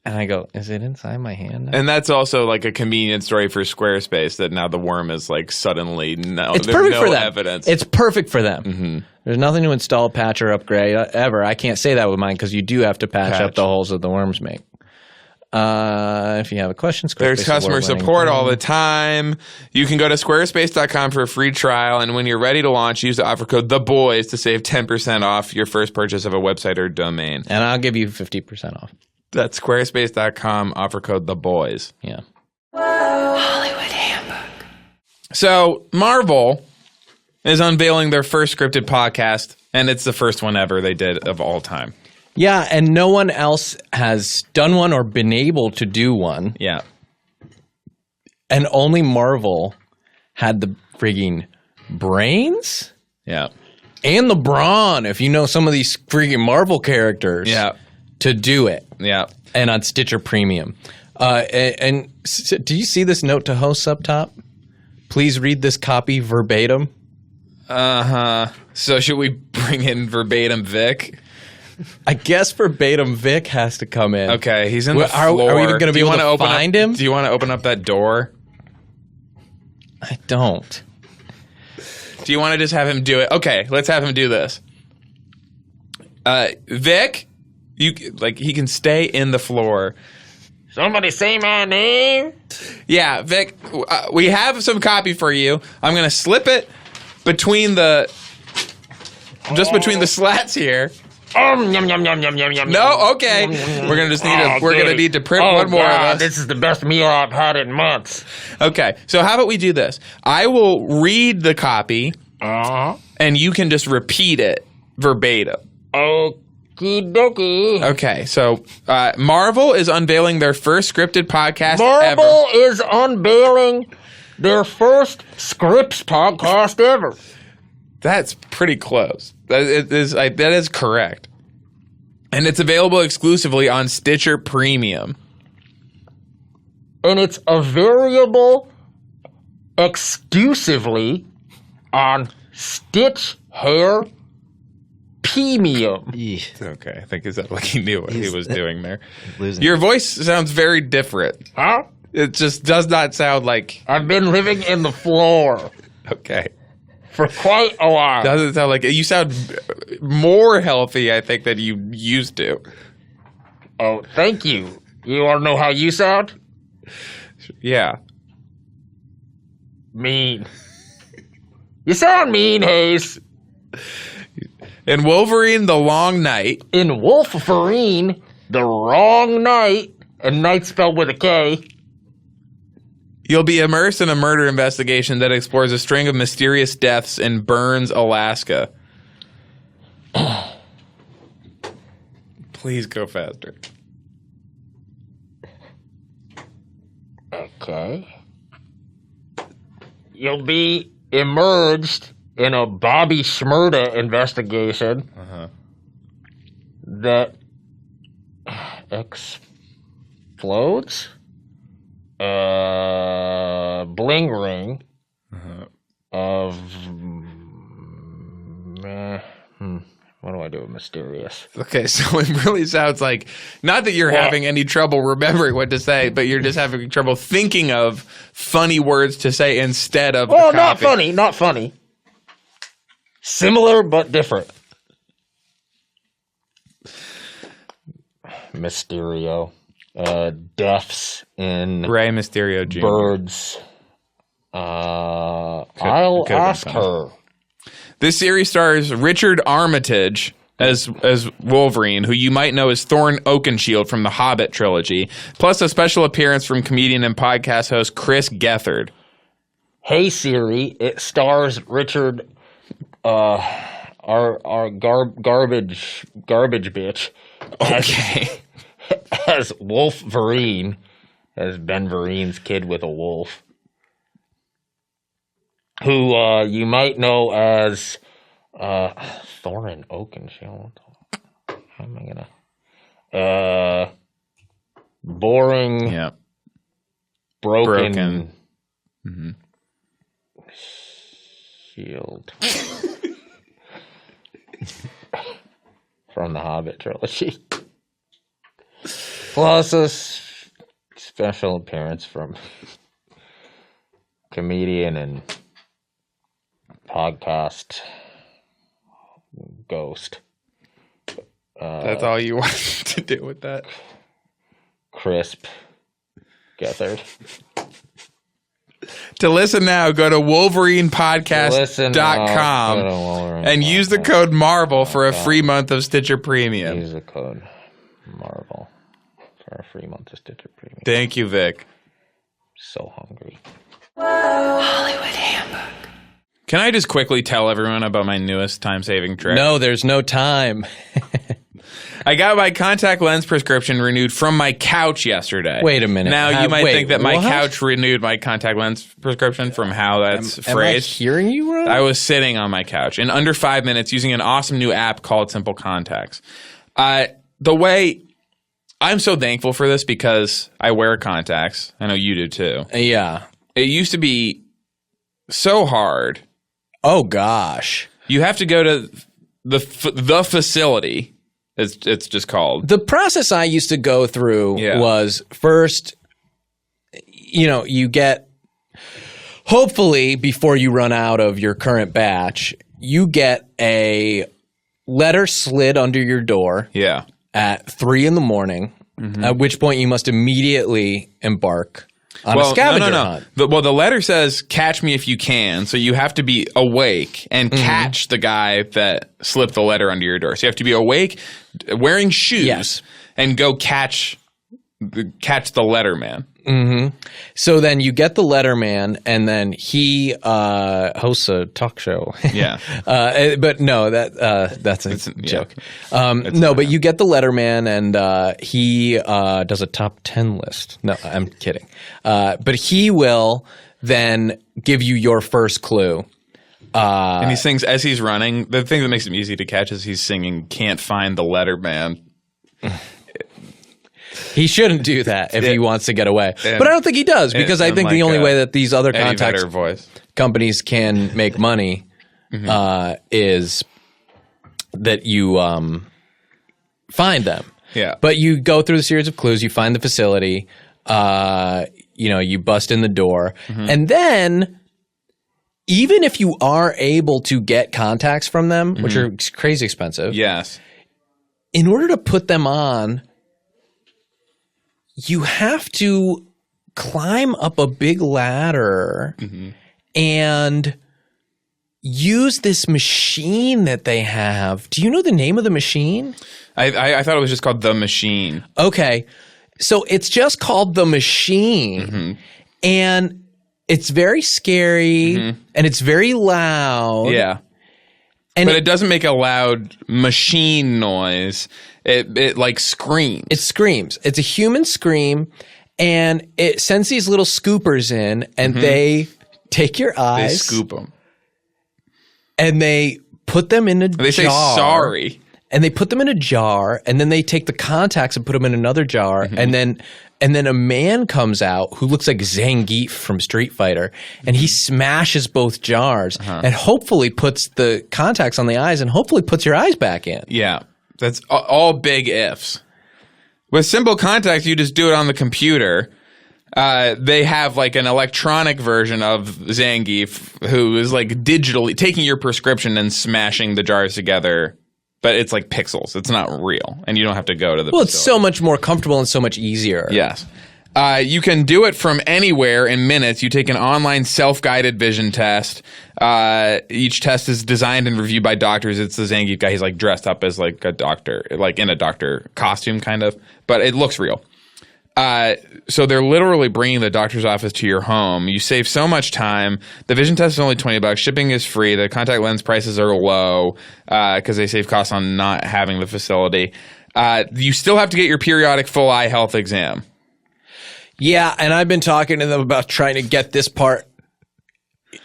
And I go, is it inside my hand now? And that's also a convenient story for Squarespace that now the worm is suddenly it's perfect for them. Evidence. It's perfect for them. Mm-hmm. There's nothing to install, patch, or upgrade ever. I can't say that with mine because you do have to patch up the holes that the worms make. If you have a question, there's customer support all the time. You can go to squarespace.com for a free trial, and when you're ready to launch, use the offer code THEBOYS to save 10% off your first purchase of a website or domain. And I'll give you 50% off. That's squarespace.com, offer code THEBOYS. Yeah. Hollywood Handbook. So Marvel is unveiling their first scripted podcast, and it's the first one ever they did of all time. Yeah, and no one else has done one or been able to do one. Yeah. And only Marvel had the frigging brains. Yeah. And the brawn, if you know some of these frigging Marvel characters. Yeah. To do it. Yeah. And on Stitcher Premium. And do you see this note to hosts up top? Please read this copy verbatim. Uh-huh. So should we bring in verbatim Vic? I guess verbatim Vic has to come in. Okay, he's in the floor. Are we even going to be able to find him? Do you want to open up that door? I don't. Do you want to just have him do it? Okay, let's have him do this. Vic, he can stay in the floor. Somebody say my name? Yeah, Vic, we have some copy for you. I'm going to slip it between the slats here. Yum, yum, yum, yum, yum. No, okay. We're gonna need to print one more of this. This is the best meal I've had in months. Okay, so how about we do this? I will read the copy, and you can just repeat it verbatim. Okie dokie. Okay, so Marvel is unveiling their first scripted podcast ever. Marvel is unveiling their first Scripps podcast ever. That's pretty close. That is correct. And it's available exclusively on Stitcher Premium. And it's available exclusively on Stitch Hair Premium. Okay, I think is that like he knew what he was doing there. Losing. Your voice sounds very different. Huh? It just does not sound like... I've been living in the floor Okay. for quite a while. Doesn't sound like... You sound more healthy, I think, than you used to. Oh, thank you. You want to know how you sound? Yeah. Mean. You sound mean, Hayes. In Wolverine, The Long Night... In Wolverine, the wrong night, and night spelled with a K, You'll be immersed in a murder investigation that explores a string of mysterious deaths in Burns, Alaska. Please go faster. okay. You'll be immersed in a Bobby Shmurda investigation that explodes. Bling ring of what do I do with mysterious? Okay, so it really sounds like, not that you're having any trouble remembering what to say, but you're just having trouble thinking of funny words to say instead of Well, the not copy. funny, not funny. Similar but different. Mysterio. Deaths in Rey Mysterio Jr. birds. I'll could've been ask funny. her. This series stars Richard Armitage as Wolverine, who you might know as Thorne Oakenshield from the Hobbit trilogy, plus a special appearance from comedian and podcast host Chris Gethard. Hey Siri, it stars Richard, our garbage bitch. Okay. As Wolverine, as Ben Vereen's kid with a wolf, who you might know as Thorin Oakenshield. How am I gonna? Boring, Yeah. broken. Mm-hmm. Shield from the Hobbit trilogy. Plus a special appearance from comedian and podcast ghost. That's all you wanted to do with that? Crisp Gethard. To listen now, go to WolverinePodcast.com and use the code MARVEL for a free month of Stitcher Premium. Use the code MARVEL for a free month of Stitcher Premium. Thank you, Vic. So hungry. Hollywood Handbook. Can I just quickly tell everyone about my newest time-saving trick? No, there's no time. I got my contact lens prescription renewed from my couch yesterday. Wait a minute. Now, you might wait, think that my what? couch renewed my contact lens prescription from how that's Am I phrased. hearing you wrong? I was sitting on my couch in under 5 minutes using an awesome new app called Simple Contacts. The way I'm so thankful for this because I wear contacts. I know you do too. Yeah. It used to be so hard. Oh, gosh. You have to go to the facility. It's just called. The process I used to go through was first, you get, hopefully before you run out of your current batch, you get a letter slid under your door at 3 a.m, at which point you must immediately embark on a scavenger hunt. The letter says, catch me if you can. So you have to be awake and catch the guy that slipped the letter under your door. So you have to be awake, wearing shoes, and go catch the letter man. Mm-hmm. So then you get the letterman, and then he hosts a talk show. Yeah. But no, that's a joke. But you get the letterman, and he does a top 10 list. No, I'm kidding. But he will then give you your first clue. And he sings as he's running. The thing that makes him easy to catch is he's singing "Can't Find the Letter Man." He shouldn't do that if he wants to get away. But I don't think he does, because I think the only way that these other contacts companies can make money is that you find them. Yeah. But you go through the series of clues, you find the facility, you bust in the door, and then even if you are able to get contacts from them, which are crazy expensive, yes, in order to put them on, you have to climb up a big ladder and use this machine that they have. Do you know the name of the machine? I thought it was just called The Machine. Okay. So it's just called The Machine. And it's very scary and it's very loud. Yeah. But it doesn't make a loud machine noise. It like screams. It screams. It's a human scream, and it sends these little scoopers in, and they take your eyes. They scoop them. And they put them in a jar. They say sorry. And they put them in a jar, and then they take the contacts and put them in another jar, and then a man comes out who looks like Zangief from Street Fighter, and he smashes both jars and hopefully puts the contacts on the eyes and hopefully puts your eyes back in. Yeah. That's all big ifs. With simple contacts, you just do it on the computer. They have like an electronic version of Zangief who is like digitally taking your prescription and smashing the jars together. But it's like pixels. It's not real. And you don't have to go to the Well, it's so much more comfortable and so much easier. Yes. You can do it from anywhere in minutes. You take an online self-guided vision test. Each test is designed and reviewed by doctors. It's the Zangief guy. He's like dressed up as like a doctor, like in a doctor costume kind of. But it looks real. So they're literally bringing the doctor's office to your home. You save so much time. The vision test is only $20. Shipping is free. The contact lens prices are low because they save costs on not having the facility. You still have to get your periodic full eye health exam. Yeah, and I've been talking to them about trying to get this part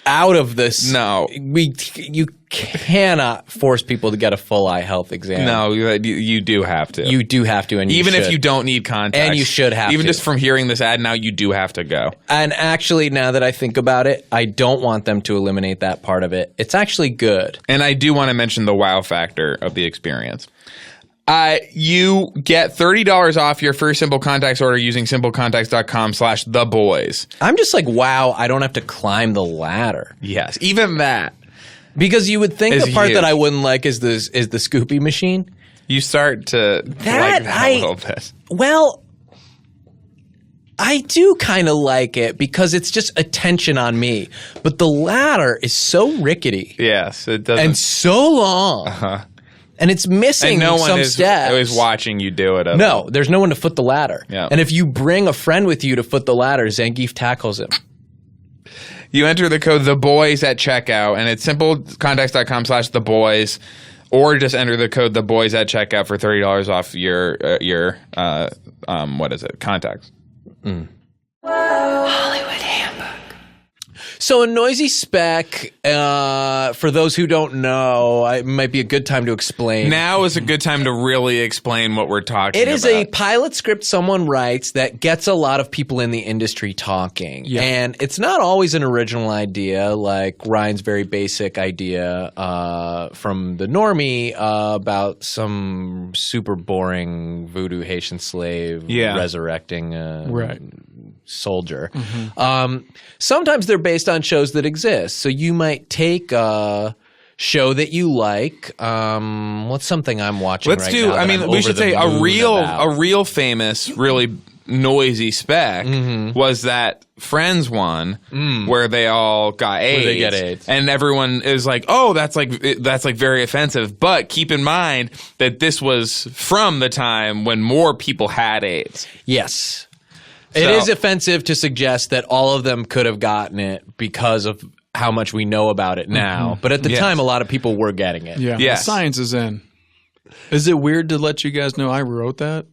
out of this. No. You cannot force people to get a full eye health exam. No, you do have to. You do have to, and even if you don't need contacts. And you should have even to. just from hearing this ad now, you do have to go. And actually, now that I think about it, I don't want them to eliminate that part of it. It's actually good. And I do want to mention the wow factor of the experience. You get $30 off your first Simple Contacts order using simplecontacts.com/theboys. I'm just like, wow, I don't have to climb the ladder. Yes, even that. Because you would think Is the part huge. that I wouldn't like is the Scoopy machine. You start to like that a little bit. Well, I do kind of like it because it's just attention on me. But the ladder is so rickety. Yes, it does. And so long. And it's missing and no one some is steps. watching you do it. No, there's no one to foot the ladder. Yeah. And if you bring a friend with you to foot the ladder, Zangief tackles him. You enter the code THEBOYS at checkout, and it's simplecontacts.com/theboys, or just enter the code THEBOYS at checkout for $30 off your contacts. Hollywood Handbook. So a noisy spec, for those who don't know, it might be a good time to explain. Now is a good time to really explain what we're talking about. It is a pilot script someone writes that gets a lot of people in the industry talking. Yeah. And it's not always an original idea, like Ryan's very basic idea from the normie about some super boring voodoo Haitian slave resurrecting soldier. Sometimes they're based on shows that exist. So you might take a show that you like. What's something I'm watching Let's right do. now? I mean, we should say a real famous, really noisy spec was that Friends one where they all got AIDS. Where they get AIDS. And everyone is like, oh, that's like very offensive. But keep in mind that this was from the time when more people had AIDS. Yes. It is offensive to suggest that all of them could have gotten it because of how much we know about it now. But at the time, a lot of people were getting it. Yeah, Yes. the science is in. Is it weird to let you guys know I wrote that?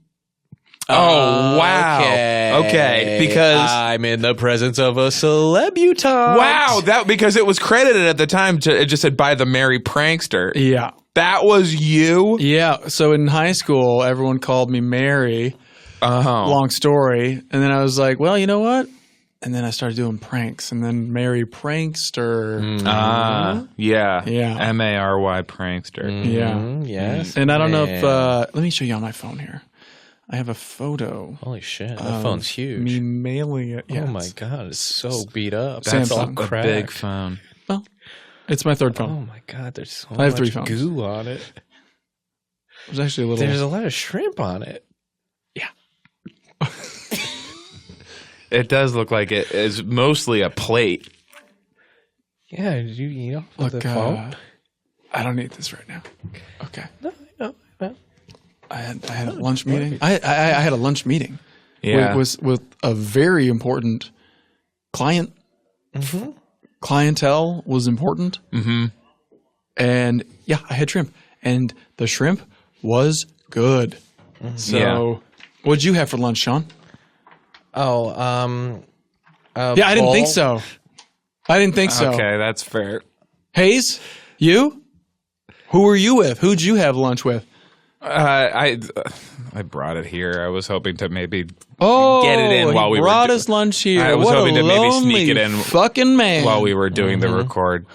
Oh, wow. Okay, because I'm in the presence of a celebutante. wow, that because it was credited at the time it just said by the Merry Prankster. Yeah. That was you? Yeah. So in high school, everyone called me Mary. Long story. And then I was like, well, you know what? And then I started doing pranks. And then Mary Prankster. Yeah. Yeah. Mary Prankster. Yeah. Yes. And I don't know if let me show you on my phone here. I have a photo. Holy shit, that phone's huge. Me mailing it. Yeah, oh my god, it's so beat up. That's all Samsung. cracked. Big phone. Well, it's my third phone. Oh my god, there's so I have much 3 phones. goo on it. There's actually a little. There's a lot of shrimp on it. It does look like it is mostly a plate. Yeah, did you eat off of Look, the phone? I don't need this right now. Okay. No. I had a lunch meeting. I had a lunch meeting. Yeah. with a very important client. Clientele was important. Mm-hmm. And yeah, I had shrimp, and the shrimp was good. So, what'd you have for lunch, Sean? Oh, Yeah, I didn't think so. Okay, that's fair. Hayes, you? Who were you with? Who'd you have lunch with? I brought it here. I was hoping to maybe Oh, get it in while we brought were us lunch here. I was what hoping a to maybe sneak lonely it in fucking man. while we were doing the record.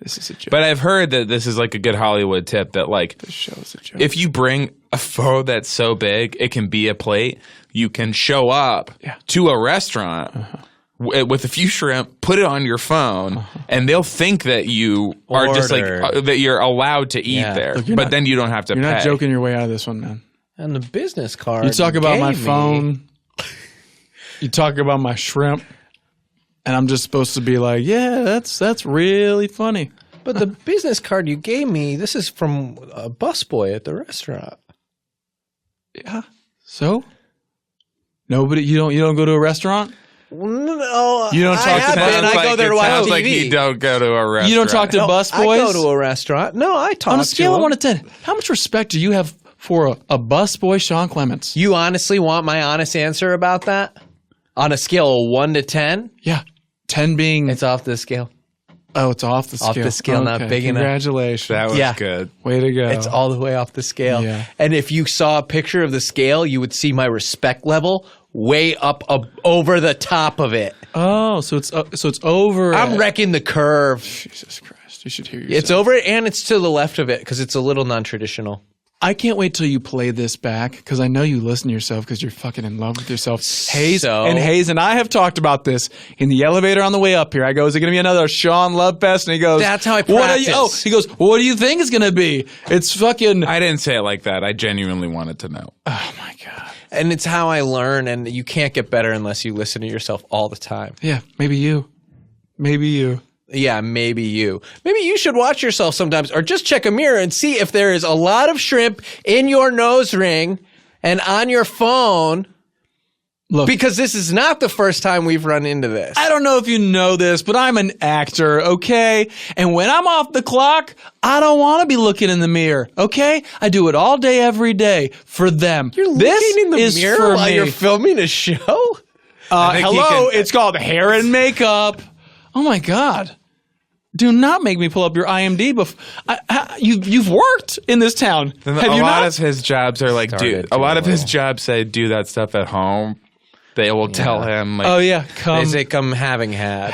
This is a joke. But I've heard that this is like a good Hollywood tip that like This show is a joke. if you bring a phone that's so big it can be a plate, you can show up to a restaurant with a few shrimp, put it on your phone, and they'll think that you are just like that you're allowed to eat there. Look, but then you don't have to You're pay. not joking your way out of this one, man. and the business card. You talk about my gave me- phone. You talk about my shrimp, and I'm just supposed to be like, yeah, that's really funny. But the business card you gave me, this is from a busboy at the restaurant. Yeah. So nobody, you don't go to a restaurant. No, You don't talk to I go there to watch sounds TV. like you don't go to a restaurant. You don't talk to busboys. I go to a restaurant. No, I talk On a scale to of 1 them. to 10, how much respect do you have for a busboy, Sean Clements? You honestly want my honest answer about that? On a scale of 1 to 10, Yeah, 10 being it's off the scale. it's off the scale. Off the scale, not big enough. Congratulations, That was Yeah. good. way to go. It's all the way off the scale. Yeah. And if you saw a picture of the scale, you would see my respect level way up over the top of it. Oh, so it's over. I'm at- wrecking the curve. Jesus Christ, you should hear yourself. It's over it, and it's to the left of it because it's a little non-traditional. I can't wait till you play this back because I know you listen to yourself because you're fucking in love with yourself. Hayes and I have talked about this in the elevator on the way up here. I go, is it going to be another Sean Love Fest? And he goes, That's how I What he practice. goes, what do you think it's going to be? It's fucking. I didn't say it like that. I genuinely wanted to know. Oh my god. And it's how I learn, and you can't get better unless you listen to yourself all the time. Yeah, maybe you. Yeah, maybe you. Maybe you should watch yourself sometimes, or just check a mirror and see if there is a lot of shrimp in your nose ring and on your phone. Look, Because this is not the first time we've run into this. I don't know if you know this, but I'm an actor, okay? And when I'm off the clock, I don't want to be looking in the mirror, okay? I do it all day, every day for them. You're this looking in the is mirror for while me. you're filming a show? think he Hello, can- it's called hair and makeup. Oh my god. Do not make me pull up your IMDb. You've worked in this town. And Have a you lot not? of his jobs are like, Started a lot of his to- jobs say do that stuff at home. They will tell him like, Oh yeah, They say come having had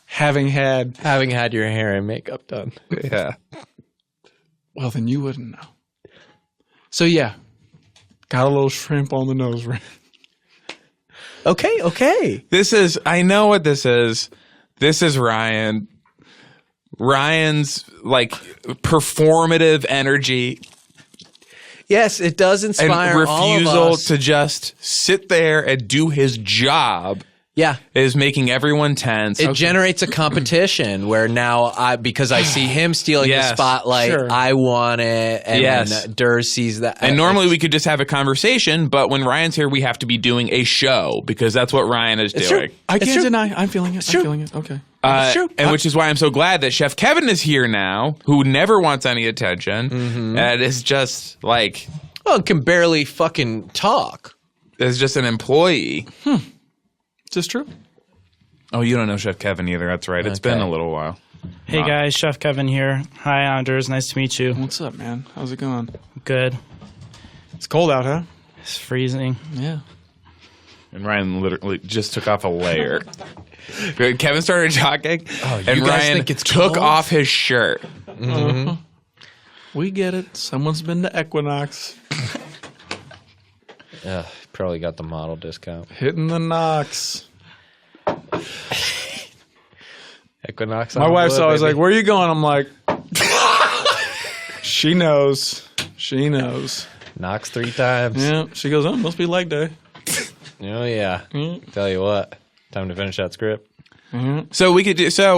having had. your hair and makeup done. yeah. Well, then you wouldn't know. So yeah, got a little shrimp on the nose ring. Okay. This is, I know what this is. This is Ryan. Ryan's like performative energy Yes, it does and inspire all of refusal us. to just sit there and do his job Yeah. is making everyone tense. It generates a competition where now because I see him stealing Yes, the spotlight, sure. I want it, and Yes. then Durr sees that. And normally we could just have a conversation, but when Ryan's here, we have to be doing a show because that's what Ryan is It's doing. true. I It's can't true. deny. I'm feeling it. true. I'm feeling it. Okay. It's true. And which is why I'm so glad that Chef Kevin is here now, who never wants any attention. Mm-hmm. And is just like Well, can barely fucking talk. As just an employee. Is this true? Oh, you don't know Chef Kevin either. That's right. It's been a little while. Hey guys, Chef Kevin here. Hi, Anders. Nice to meet you. What's up, man? How's it going? Good. It's cold out, huh? It's freezing. Yeah. And Ryan literally just took off a layer. Kevin started talking, and guys Ryan think it's took cold? off his shirt. We get it. Someone's been to Equinox. Probably got the model discount. Hitting the knocks. Equinox. My wife's always like, where are you going? I'm like, she knows. She knows. Knocks 3 times. Yeah. She goes, must be leg day. Oh, yeah. Tell you what. Time to finish that script. So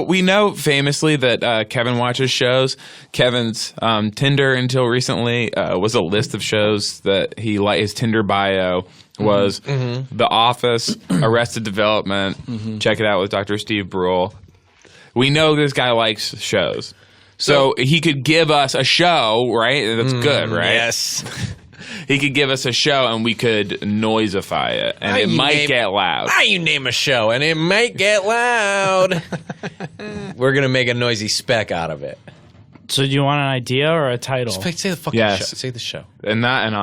we know famously that Kevin watches shows. Kevin's Tinder until recently was a list of shows that he his Tinder bio was The Office, Arrested Development. Check it out with Dr. Steve Brule. We know this guy likes shows. So he could give us a show, right? That's good, right? Yes. He could give us a show and we could noisify it. And it might get loud. You name a show and it might get loud. We're going to make a noisy speck out of it. So do you want an idea or a title? Say the fucking Yes. show. Say the show. And not an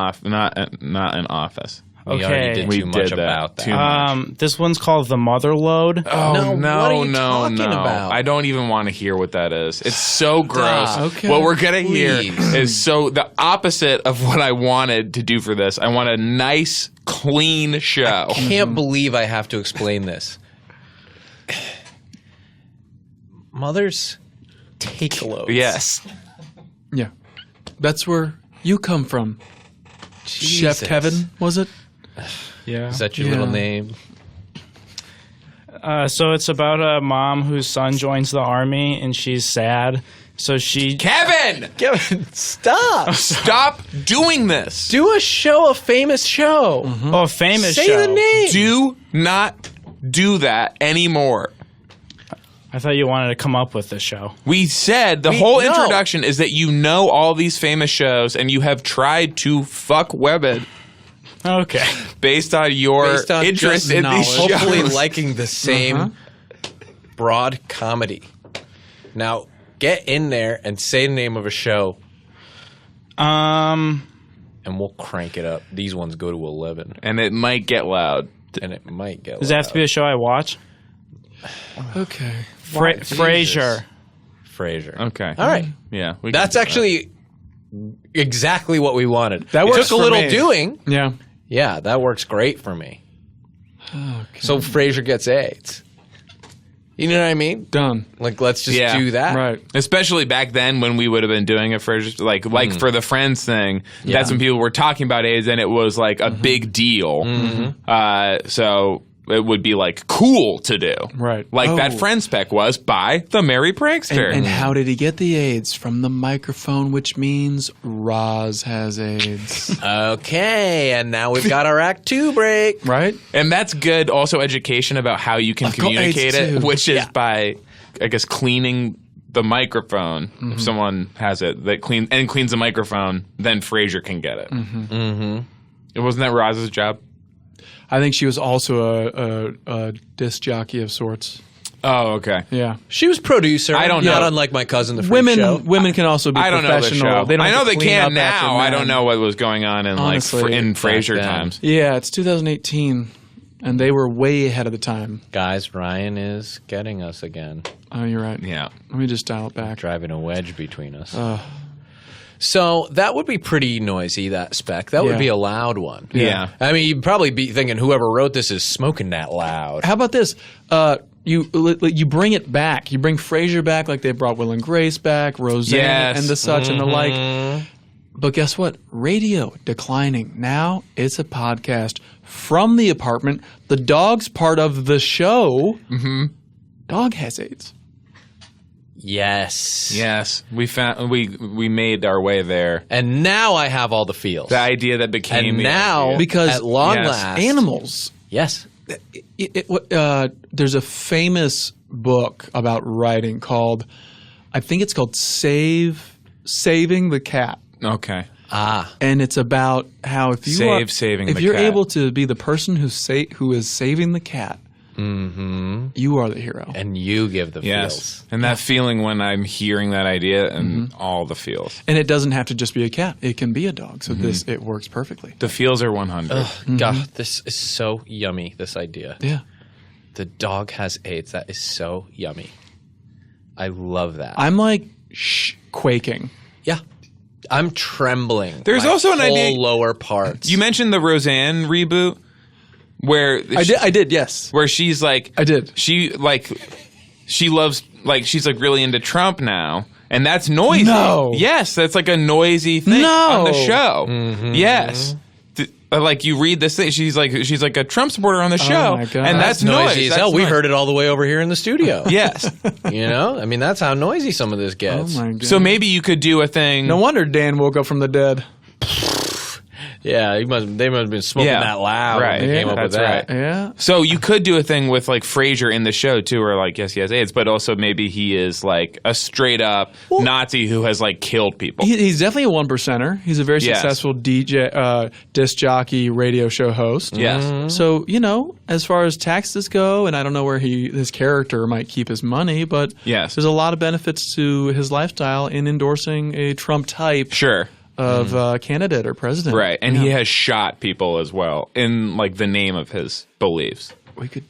office. We already did We too much did that. about that. Too much. This one's called The Mother Load. Oh, No, what are you talking about? I don't even want to hear what that is. It's so gross. Okay. What we're going to hear Please. is so the opposite of what I wanted to do for this. I want a nice, clean show. Can't believe I have to explain this. Mothers take loads. Yes. Yeah. That's where you come from. Jesus. Chef Kevin, was it? Yeah. Is that your Yeah. little name? So it's about a mom whose son joins the army and she's sad. So she Kevin! Kevin, stop. Stop doing this. Do a show, a famous show. a famous Say show. the name. Do not do that anymore. I thought you wanted to come up with the show. We said the whole introduction is that you know all these famous shows and you have tried to fuck Webbed Okay. based on your Based on interest just in these shows. Hopefully liking the same broad comedy. Now, get in there and say the name of a show, and we'll crank it up. These ones go to 11, And it might get loud. and it might get Does it have to be a show I watch? Okay. Frasier. Frasier. Okay. All right. Yeah. we can That's do that. actually exactly what we wanted. That It works took a for little me. doing. Yeah. Yeah, that works great for me. So Frasier gets AIDS. You know what I mean? Done. Like, let's just Yeah. do that. Right. Especially back then when we would have been doing it for like for the Friends thing. That's when people were talking about AIDS and it was like a big deal. So it would be like cool to do. Right. Like that Oh. Friends spec was by the Merry Prankster. And how did he get the AIDS? From the microphone, which means Roz has AIDS. Okay, and now we've got our Act 2 break. Right? And that's good also education about how you can communicate AIDS it, too. which is by, I guess, cleaning the microphone. If someone has it that cleans the microphone, then Frasier can get it. It wasn't that Roz's job? I think she was also a disc jockey of sorts. Oh, okay. Yeah. She was producer. I don't Not know. unlike my cousin, the Freak Show. Women can also be I don't know the professional. show. They don't I have know to they clean can up after now. I men. don't know what was going on in Honestly, in back Frasier then. times. Yeah, it's 2018, and they were way ahead of the time. Guys, Ryan is getting us again. Oh, you're right. Yeah. Let me just dial it back. Driving a wedge between us. So that would be pretty noisy, that spec. That would Yeah. be a loud one. Yeah. I mean, you'd probably be thinking whoever wrote this is smoking that loud. How about this? You bring it back. You bring Frasier back like they brought Will and Grace back, Roseanne Yes. and the such and the like. But guess what? Radio declining. Now it's a podcast from the apartment. The dog's part of the show. Dog has AIDS. Yes. Yes. We made our way there. And now I have all the feels. The idea that became and the now, idea. Because at long yes, last, Animals. Yes. There's a famous book about writing called, I think it's called Saving the Cat. Okay. And it's about how if you're able to be the person who is saving the cat, you are the hero. And you give the feels. And that feeling when I'm hearing that idea and all the feels. And it doesn't have to just be a cat. It can be a dog. So it works perfectly. The feels are 100. God, this is so yummy, this idea. Yeah. The dog has AIDS. That is so yummy. I love that. I'm like quaking. Yeah. I'm trembling. There's also an idea. Lower parts. You mentioned the Roseanne reboot where I did, yes. Where she's like I did. She loves she's like really into Trump now. And that's noisy. No. Yes, that's like a noisy thing on the show. Yes. Like you read this thing, she's like a Trump supporter on the show, my God. and that's noisy as hell. We noise. heard it all the way over here in the studio. Yes, I mean that's how noisy some of this gets. Oh my God. So maybe you could do a thing. No wonder Dan woke up from the dead. Yeah, they must have been smoking that loud. Right. When they came up with that. Right. Yeah. So you could do a thing with like Frasier in the show too, or like yes, he has AIDS, but also maybe he is like a straight up Nazi who has like killed people. He's definitely a 1%er. He's a very successful DJ, disc jockey, radio show host. Yes. So as far as taxes go, and I don't know where his character might keep his money, but there's a lot of benefits to his lifestyle in endorsing a Trump type. Sure. Of candidate or president. Right. And he has shot people as well in like the name of his beliefs.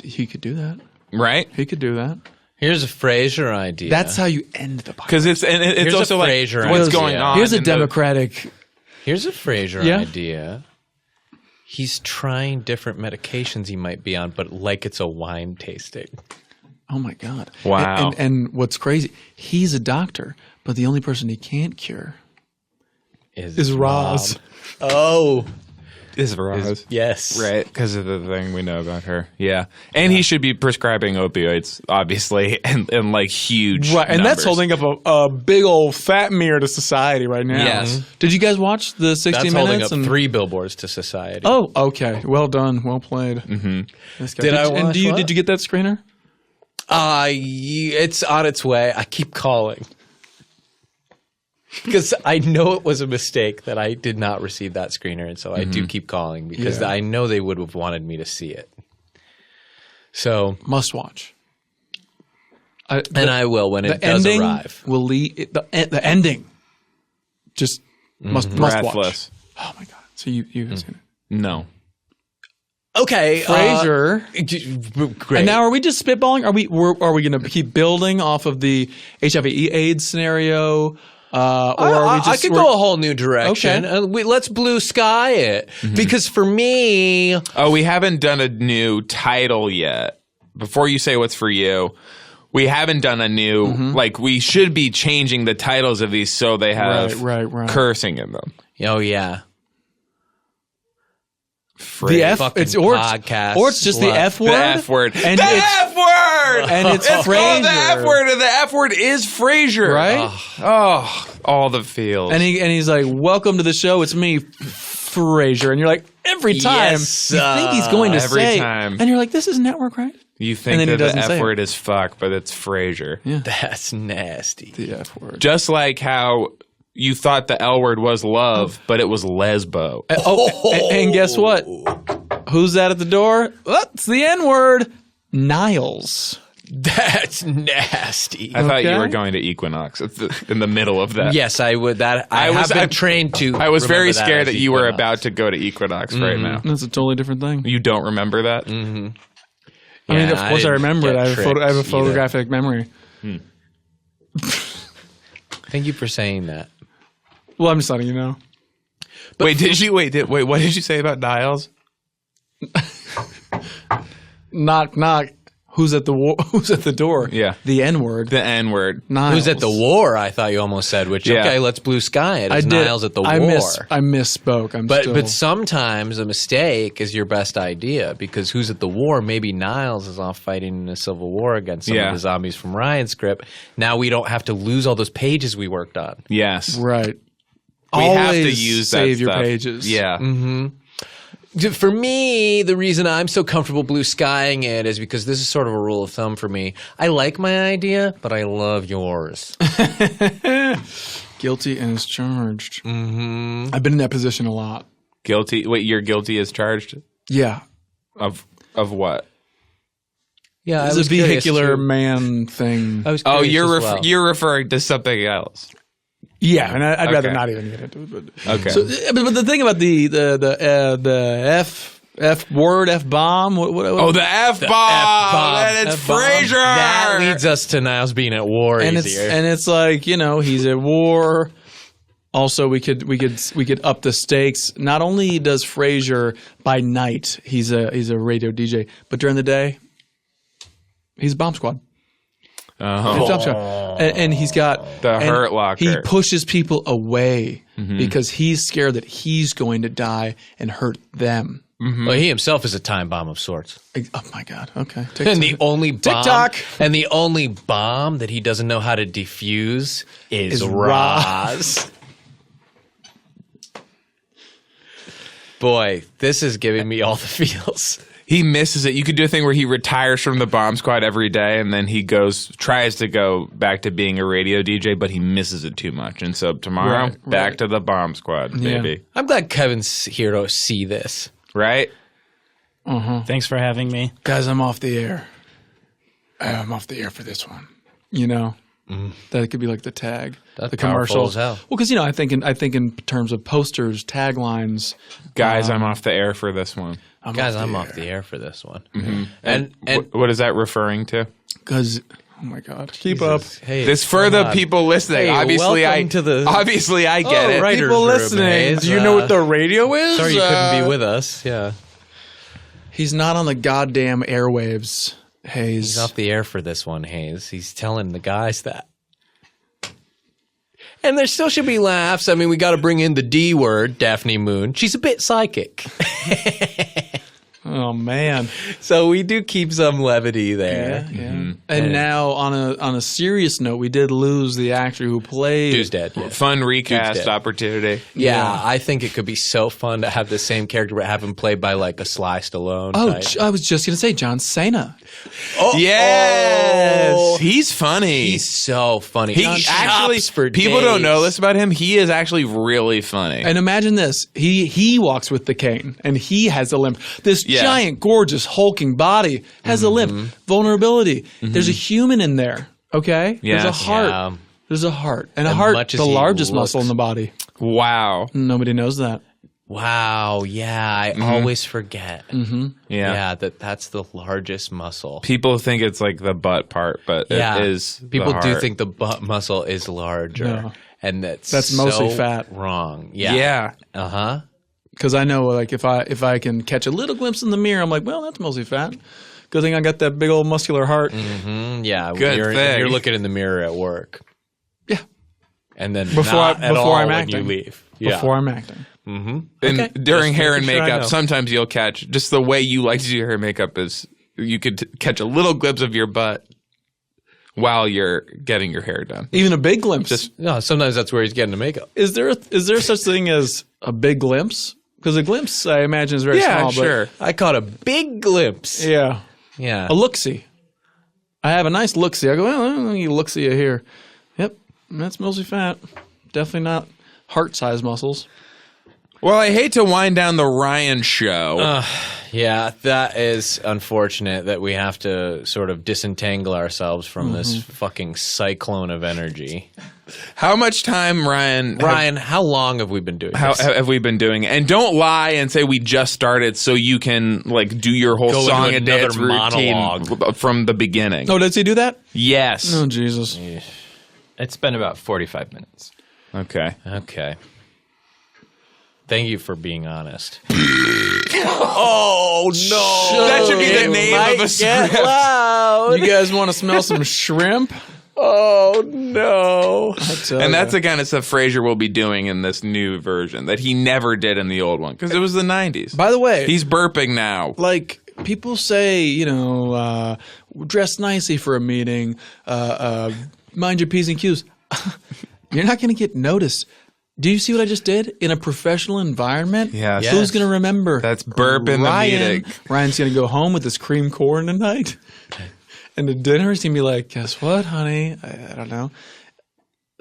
He could do that. Right? He could do that. Here's a Frasier idea. That's how you end the podcast. Because it's also like Frasier what's idea. going on. Here's a Democratic. Here's a Frasier idea. He's trying different medications he might be on, but like it's a wine tasting. Oh my God. Wow. And what's crazy, he's a doctor, but the only person he can't cure is Roz. Oh. Is Roz. Yes. Right, because of the thing we know about her. Yeah. And he should be prescribing opioids, obviously, and like huge Right, and numbers. that's holding up a big old fat mirror to society right now. Yes. Did you guys watch the 60 That's Minutes? holding up 3 billboards to society. Oh, okay. Well done. Well played. Mm-hmm. Did I watch And did you get that screener? It's on its way. I keep calling. Because I know it was a mistake that I did not receive that screener, and so I do keep calling because I know they would have wanted me to see it. So must watch. And I will when it does arrive. Will lead the ending. Just must watch. Oh my God! So you have seen it? No. Okay, Frasier. Great. And now, are we just spitballing? Are we going to keep building off of the HIV/AIDS scenario? Or are we just, I could go a whole new direction. Okay. Let's blue sky it. Because for me... Oh, we haven't done a new title yet. Before you say what's for you, we haven't done a new... Like, we should be changing the titles of these so they have right. cursing in them. Oh, yeah. The F podcast. Or it's just the F word. The F word. And the F word! And it's called Frasier. the F word, and the F word is Frasier. Right? Oh, all the feels. And he's like, welcome to the show. It's me, Frasier. And you're like, every time Yes, you think he's going to every say. time. And you're like, this is network, right? You think And then that he the doesn't say F it. word is fuck, but it's Frasier. Yeah. That's nasty. The F word. Just like how you thought the L word was love, but it was lesbo. And guess what? Who's that at the door? Oh, it's the N word. Niles. That's nasty. I thought you Okay. were going to Equinox in the middle of that. Yes, I would. I have been trained to. I was very remember scared as that you were Equinox. about to go to Equinox right now. That's a totally different thing. You don't remember that? I mean, Yeah, of course I didn't remember it. get I have a tricked either. photographic memory. Thank you for saying that. Well, I'm just letting you know. Wait, what did you say about Niles? Knock, knock. Who's at the door? Yeah. The N word. The N word. Niles. Who's at the war? I thought you almost said. Which Yeah. okay, let's blue sky it. I It's did. Niles at the I war. I misspoke. But sometimes a mistake is your best idea because who's at the war? Maybe Niles is off fighting in a civil war against some of the zombies from Ryan's script. Now we don't have to lose all those pages we worked on. Yes. right. We Always have to use that save your stuff. pages. Yeah. For me, the reason I'm so comfortable blue skying it is because this is sort of a rule of thumb for me. I like my idea, but I love yours. Guilty and is charged. Mm-hmm. I've been in that position a lot. Guilty? Wait, you're guilty as charged? Yeah. Of what? Yeah, it's a vehicular man thing. You're referring to something else. Yeah, and I'd rather not even get into it. But, okay. So, but the thing about the F word, F bomb. What, the F bomb. And it's Frasier. That leads us to Niles being at war. And easier. it's like, he's at war. Also, we could up the stakes. Not only does Frasier by night, he's a radio DJ, but during the day, he's Bomb Squad. And he's got the Hurt Locker. He pushes people away because he's scared that he's going to die and hurt them. Mm-hmm. Well, he himself is a time bomb of sorts. Oh my God! Okay, and the only bomb, TikTok, and the only bomb that he doesn't know how to defuse is Roz. Boy, this is giving me all the feels. He misses it. You could do a thing where he retires from the Bomb Squad every day, and then he tries to go back to being a radio DJ, but he misses it too much. And so tomorrow, back to the Bomb Squad, baby. Yeah. I'm glad Kevin's here to see this. Right? Thanks for having me. Guys, I'm off the air. I'm off the air for this one. That could be like the tag, the commercial. As hell. Well, because I think in terms of posters, taglines. Guys, I'm off the air for this one. I'm off the air for this one. Mm-hmm. And what is that referring to? Because, oh my God, keep up. Hey, this for the people listening. Hey, obviously, I get it. People listening. Do you know what the radio is? Sorry, you couldn't be with us. Yeah, he's not on the goddamn airwaves. Hayes. He's off the air for this one, Hayes. He's telling the guys that. And there still should be laughs. I mean, we got to bring in the D word, Daphne Moon. She's a bit psychic. Oh, man. So we do keep some levity there. Yeah. Mm-hmm. And now, on a serious note, we did lose the actor who played. Dude's dead. Yeah. Fun recast opportunity. Yeah, I think it could be so fun to have the same character, but have him played by like a Sly Stallone. Oh, I was just going to say John Cena. Oh, yes. He's funny. He's so funny. He actually, people don't know this about him. He is actually really funny. And imagine this. He walks with the cane, and he has a limp. This giant, gorgeous, hulking body has a limp. Vulnerability. There's a human in there, okay? Yeah. There's a heart. Yeah. There's a heart. And a heart, the largest muscle in the body. Wow. Nobody knows that. Wow, yeah, I always forget. Mm-hmm. Yeah, that's the largest muscle. People think it's like the butt part, but it is. People the do heart. think the butt muscle is larger, and that's mostly fat. Wrong. Yeah. Because I know, like, if I can catch a little glimpse in the mirror, I'm like, well, that's mostly fat. Good thing I got that big old muscular heart. Mm-hmm. Yeah, good thing. You're looking in the mirror at work. Yeah, and then before I'm acting, you leave. Yeah. Before I'm acting. Mm-hmm. And during hair and makeup, sometimes you'll catch just the way you like to do your hair and makeup is you could catch a little glimpse of your butt while you're getting your hair done. Even a big glimpse. Sometimes that's where he's getting the makeup. Is there such thing as a big glimpse? Because a glimpse, I imagine, is very small. Sure. I caught a big glimpse. Yeah. Yeah. A look-see. I have a nice look-see. I go, well, you look-see here. Yep. That's mostly fat. Definitely not heart-sized muscles. Well, I hate to wind down the Ryan show. Yeah, that is unfortunate that we have to sort of disentangle ourselves from this fucking cyclone of energy. How much time, Ryan? How long have we been doing this? Have we been doing it? And don't lie and say we just started so you can like do your whole song and dance routine from the beginning. Oh, does he do that? Yes. Oh, Jesus. It's been about 45 minutes. Okay. Thank you for being honest. Oh, no. That should be the name of a script. You guys want to smell some shrimp? Oh, no. And that's the kind of stuff Frasier will be doing in this new version that he never did in the old one because it was the 90s. By the way, he's burping now. Like, people say, dress nicely for a meeting, mind your P's and Q's. You're not going to get noticed. Do you see what I just did? In a professional environment? Yes. Who's going to remember? That's burp in the meeting. Ryan's going to go home with his cream corn tonight. And the dinner is going to be like, guess what, honey? I don't know.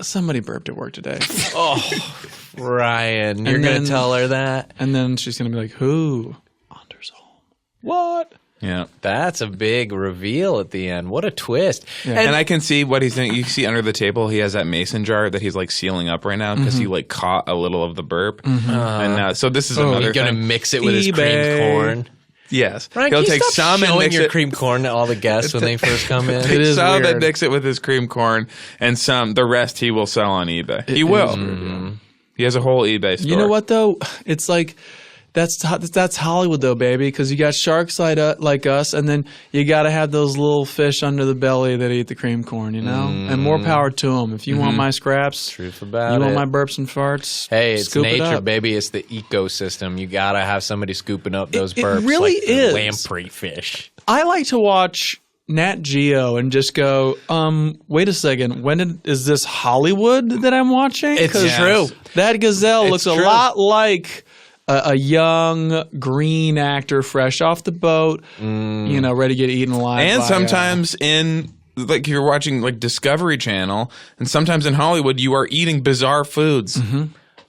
Somebody burped at work today. Ryan, you're going to tell her that? And then she's going to be like, who? Anders Holm. What? Yeah. That's a big reveal at the end. What a twist. Yeah. And I can see what he's doing. You see under the table, he has that mason jar that he's like sealing up right now because he like caught a little of the burp. And so this is another You're going to thing. mix it with his cream corn. Yes. Ryan, He'll can you take stop some and showing mix your it. cream corn to all the guests when they first come in? It is some weird. and mix it with his cream corn, and the rest he will sell on eBay. He will. He has a whole eBay store. You know what, though? It's like that's Hollywood, though, baby, because you got sharks like us, and then you got to have those little fish under the belly that eat the cream corn, you know? And more power to them. If you want my scraps, Truth about you want it. my burps and farts, Hey, it's scoop it nature, up. baby. It's the ecosystem. You got to have somebody scooping up those It burps really like the is. lamprey fish. I like to watch Nat Geo and just go, wait a second, is this Hollywood that I'm watching? It's 'Cause true. That gazelle looks true. a lot like a young green actor fresh off the boat, ready to get eaten alive. And by, sometimes like you're watching like Discovery Channel, and sometimes in Hollywood you are eating bizarre foods.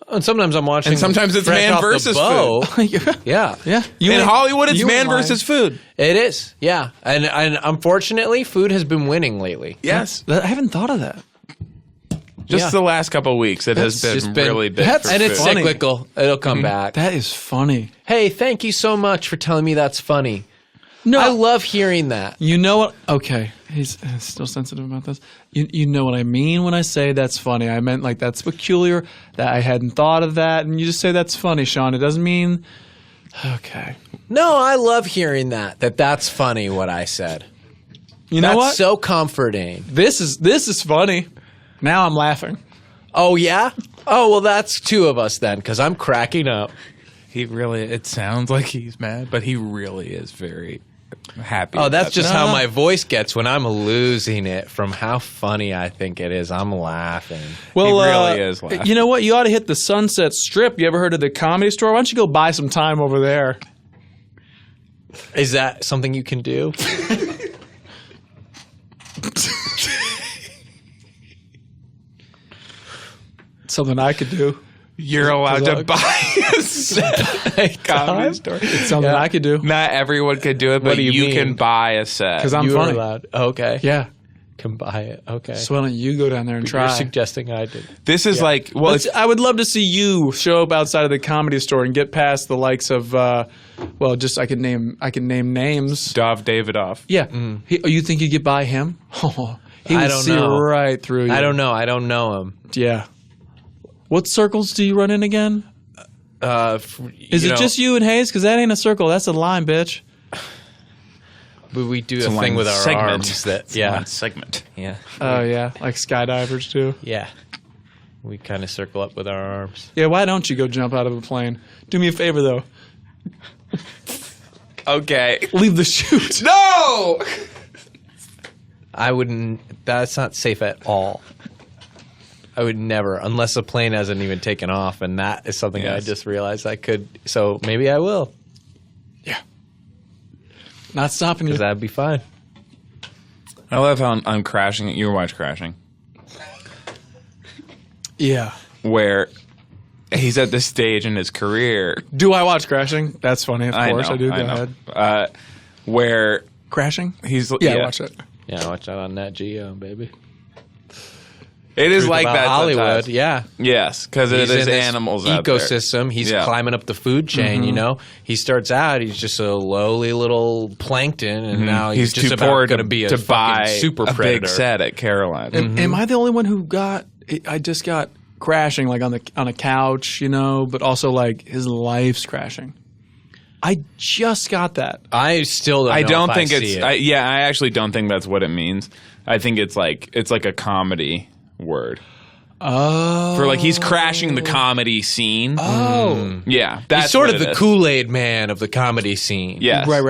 And sometimes I'm watching. And sometimes it's Fresh man Off the versus Boat. yeah. Yeah, Yeah. In Hollywood, it's you man ain't lying. versus food. it is. Yeah, and unfortunately, food has been winning lately. Yes. I haven't thought of that. Just Yeah. the last couple of weeks, it has just been been- really big. that's- for And it's food. funny. cyclical. It'll come back. That is funny. Hey, thank you so much for telling me that's funny. No, I love hearing that. you know what? Okay, he's still sensitive about this. You know what I mean when I say that's funny. I meant like that's peculiar. That I hadn't thought of that, and you just say that's funny, Sean. It doesn't mean. Okay. No, I love hearing that. That's funny. What I said. You know That's what? so comforting. This is funny. Now I'm laughing. Oh yeah. Oh well, that's two of us then, because I'm cracking up. It sounds like he's mad, but he really is very happy. Oh, that's about just that. how my voice gets when I'm losing it from how funny I think it is. I'm laughing. Well, He really is laughing. You know what? You ought to hit the Sunset Strip. You ever heard of the Comedy Store? Why don't you go buy some time over there? Is that something you can do? Something I could do. You're allowed to buy a set comedy store. It's something I could do Not everyone could do it, but do you you mean? can buy a set. because I'm You are funny. allowed. Okay. Yeah. Can buy it. Okay. So why don't you go down there and You're try? suggesting I did. This is like, well, it's, I would love to see you show up outside of the Comedy Store and get past the likes of, I could name names. Dov Davidoff. Yeah. You think you get by him? He would I don't see know. right through you. I don't know. I don't know him. Yeah. What circles do you run in again? Is it just you and Hayes? Because that ain't a circle. That's a line, bitch. we do a line thing with our segment. arms that It's a line segment. yeah Oh, yeah. Like skydivers do. yeah. We kind of circle up with our arms. Yeah, why don't you go jump out of a plane? Do me a favor, though. Okay. Leave the chute. No! I wouldn't. That's not safe at all. I would never, unless a plane hasn't even taken off, and that is something I Yes. just realized I could. So maybe I will, Yeah. Not stopping you. because that'd be fine. I love how I'm crashing. You watch Crashing, Yeah. where he's at this stage in his career. Do I watch Crashing? That's funny. Of course I do. Go know. ahead. Where Crashing? he's Yeah, watch it. Yeah, watch out on Nat Geo, baby. It is Truth like about that Hollywood. sometimes. Yeah, Yes, because it He's is in this animals out there. ecosystem. He's Yeah. climbing up the food chain. You know, he starts out. He's just a lowly little plankton, and now he's just too about poor going to be a to fucking buy super a predator. big set at Caroline. Am I the only one who got? I just got crashing like on a couch, but also like his life's crashing. I just got that. I still don't. I know don't if think I it's. see it. I actually don't think that's what it means. I think it's like a comedy word. Oh. For like he's crashing the comedy scene. Oh. Yeah. That's He's sort what of it the is. Kool-Aid man of the comedy scene. Yes. Right.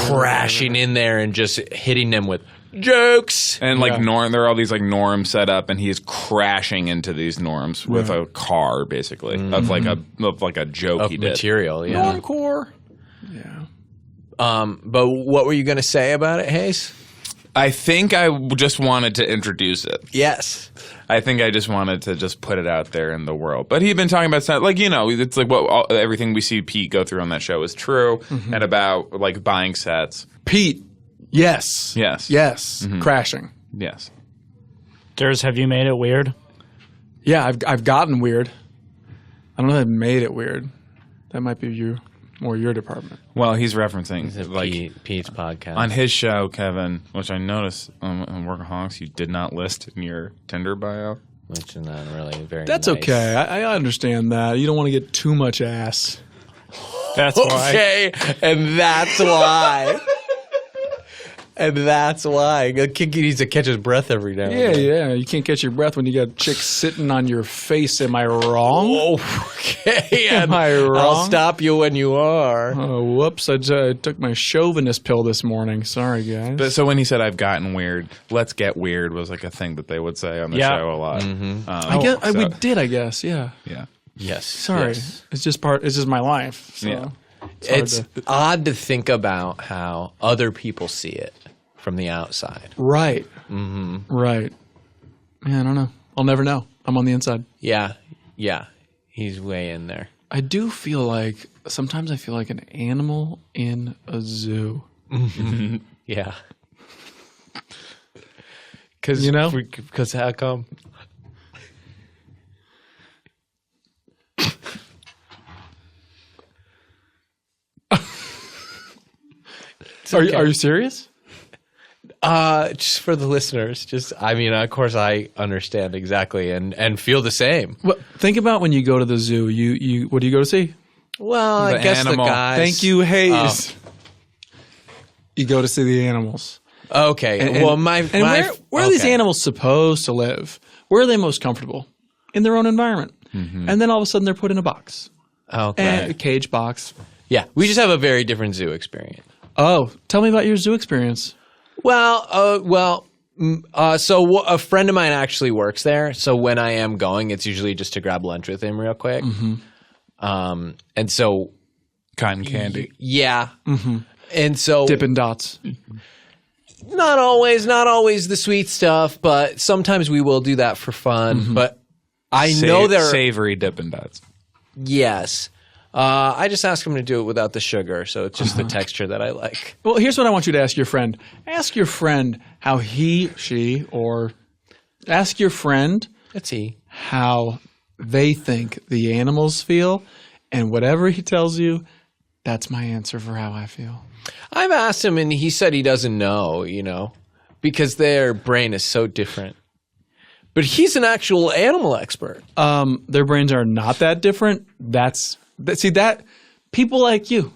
Crashing in there and just hitting them with jokes. And like there are all these like norms set up, and he is crashing into these norms with a car, basically, of like a joke Of he did. material, yeah. Normcore. Yeah. But what were you going to say about it, Hayes? I think I just wanted to introduce it. Yes. I think I just wanted to just put it out there in the world. But he'd been talking about stuff like, it's like everything we see Pete go through on that show is true, and about like buying sets. Pete. Yes. Yes. Yes. Crashing. Yes. Durs, have you made it weird? Yeah, I've gotten weird. I don't know if I made it weird. That might be your department. Well, he's referencing like Pete's podcast. on his show, Kevin, which I noticed on Workaholics you did not list in your Tinder bio. Which is not really very That's nice. okay. I understand that. You don't want to get too much ass. That's why. Okay, and that's why. And that's why. Kinky needs to catch his breath every now and then. Yeah. You can't catch your breath when you got chicks sitting on your face. Am I wrong? Okay. Am I I'll wrong? stop you when you are. Oh, whoops. I took my chauvinist pill this morning. Sorry, guys. But so when he said I've gotten weird, let's get weird was like a thing that they would say on the Yeah. show a lot. I guess we did, I guess. Yeah. Yeah. Yes. Sorry. yes. It's just my life. So. Yeah. It's odd to think about how other people see it from the outside. Right. Right. Yeah, I don't know. I'll never know. I'm on the inside. Yeah. He's way in there. I do feel like sometimes I feel like an animal in a zoo. Yeah. Because Because how come? Are you serious? Just for the listeners, of course I understand exactly and feel the same. Well, think about when you go to the zoo. You what do you go to see? Well, I The guess animal. the guys. Thank you, Hayes. You go to see the animals. Okay. And where are these okay. animals supposed to live? Where are they most comfortable? In their own environment. And then all of a sudden they're put in a box. Okay. And a cage box. Yeah, we just have a very different zoo experience. Oh, tell me about your zoo experience. So a friend of mine actually works there. So when I am going, it's usually just to grab lunch with him real quick. And so, Cotton candy. yeah. And so, Dippin' Dots. not always the sweet stuff, but sometimes we will do that for fun. But I know there are, savory Dippin' Dots. yes. I just ask him to do it without the sugar, so it's just the texture that I like. Well, here's what I want you to ask your friend. Ask your friend how ask your friend Let's see. how they think the animals feel, and whatever he tells you, that's my answer for how I feel. I've asked him, and he said he doesn't know, because their brain is so different. But he's an actual animal expert. Their brains are not that different. People like you.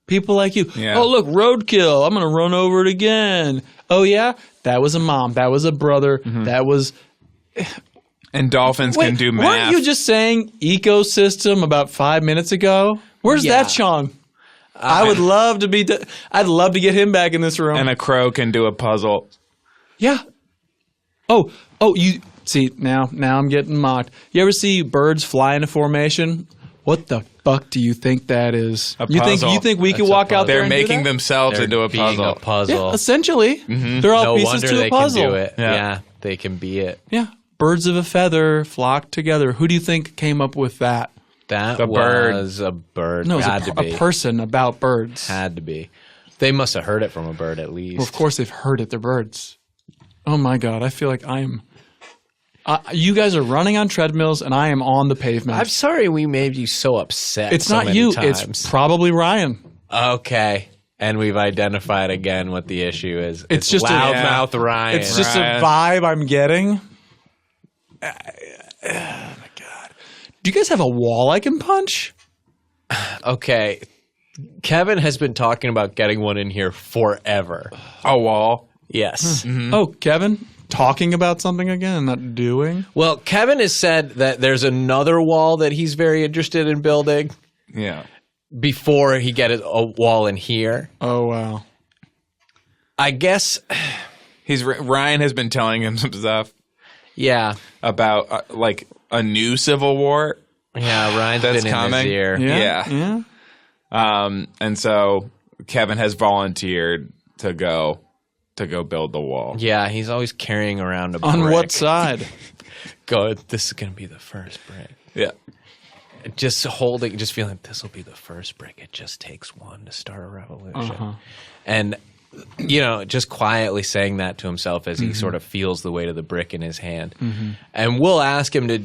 Yeah. Oh, look, roadkill. I'm going to run over it again. Oh, yeah? That was a mom. That was a brother. That was... And dolphins can do math. Weren't you just saying ecosystem about 5 minutes ago? Where's that Sean? I would love to be... I'd love to get him back in this room. And a crow can do a puzzle. Yeah. Oh, you... See, now I'm getting mocked. You ever see birds fly into formation? What the fuck do you think that is? A You puzzle. think we could walk out there They're and do making that? themselves into a Being puzzle. a puzzle. Yeah, essentially. They're all No pieces wonder to they a puzzle. can do it. Yeah. Yeah, they can be it. Yeah. Birds of a feather flock together. Who do you think came up with that? That The bird. was a bird. No, it Had was to be. a person about birds. Had to be. They must have heard it from a bird at least. Well, of course they've heard it. They're birds. Oh my God. I feel like I am... you guys are running on treadmills and I am on the pavement. I'm sorry we made you so upset. It's so not many you. times. It's probably Ryan. Okay. And we've identified again what the issue is. It's just a- loudmouth Ryan. It's just a Ryan. vibe I'm getting. Oh my God. Do you guys have a wall I can punch? Okay. Kevin has been talking about getting one in here forever. A wall. Yes. Oh, Kevin, talking about something again and not doing. Well, Kevin has said that there's another wall that he's very interested in building Yeah. before he gets a wall in here. Oh, wow. I guess, Ryan has been telling him some stuff yeah. about like a new civil war. Yeah, Ryan's That's been in coming. his ear. Yeah. And so Kevin has volunteered to go build the wall. Yeah, he's always carrying around a brick. On what side? Go, this is going to be the first brick. Yeah. Just feeling this will be the first brick. It just takes one to start a revolution. And, just quietly saying that to himself as he sort of feels the weight of the brick in his hand. And we'll ask him to,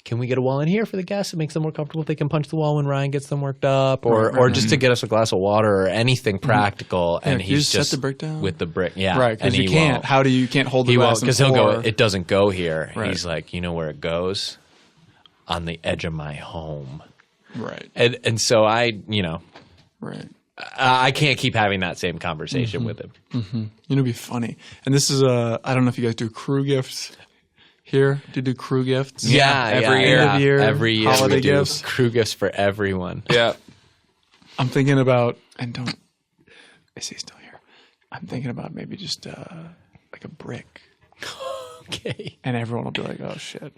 can we get a wall in here for the guests? It makes them more comfortable if they can punch the wall when Ryan gets them worked up, or just to get us a glass of water or anything practical. And you he's just set the brick down? with the brick. Yeah, Right, because and you he can't. won't. You can't hold the He glass won't, because he'll pour. go. It doesn't go here. Right. He's like, you know where it goes? On the edge of my home. Right. And so I can't keep having that same conversation with him. It'd be funny. And this is I don't know if you guys do crew gifts here. Do you do crew gifts? Every year. End of year, Every year holiday we do gifts. crew gifts for everyone. Yeah. I'm thinking about, is he still here? I'm thinking about maybe just like a brick. Okay. And everyone will be like, oh shit.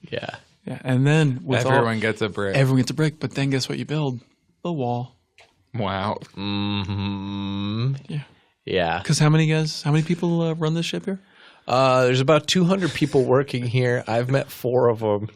Yeah. Yeah. And then with Everyone gets a brick. everyone gets a brick, but then guess what you build? The wall. Wow. Yeah. Yeah. Because how many people run this ship here? There's about 200 people working here. I've met 4 of them.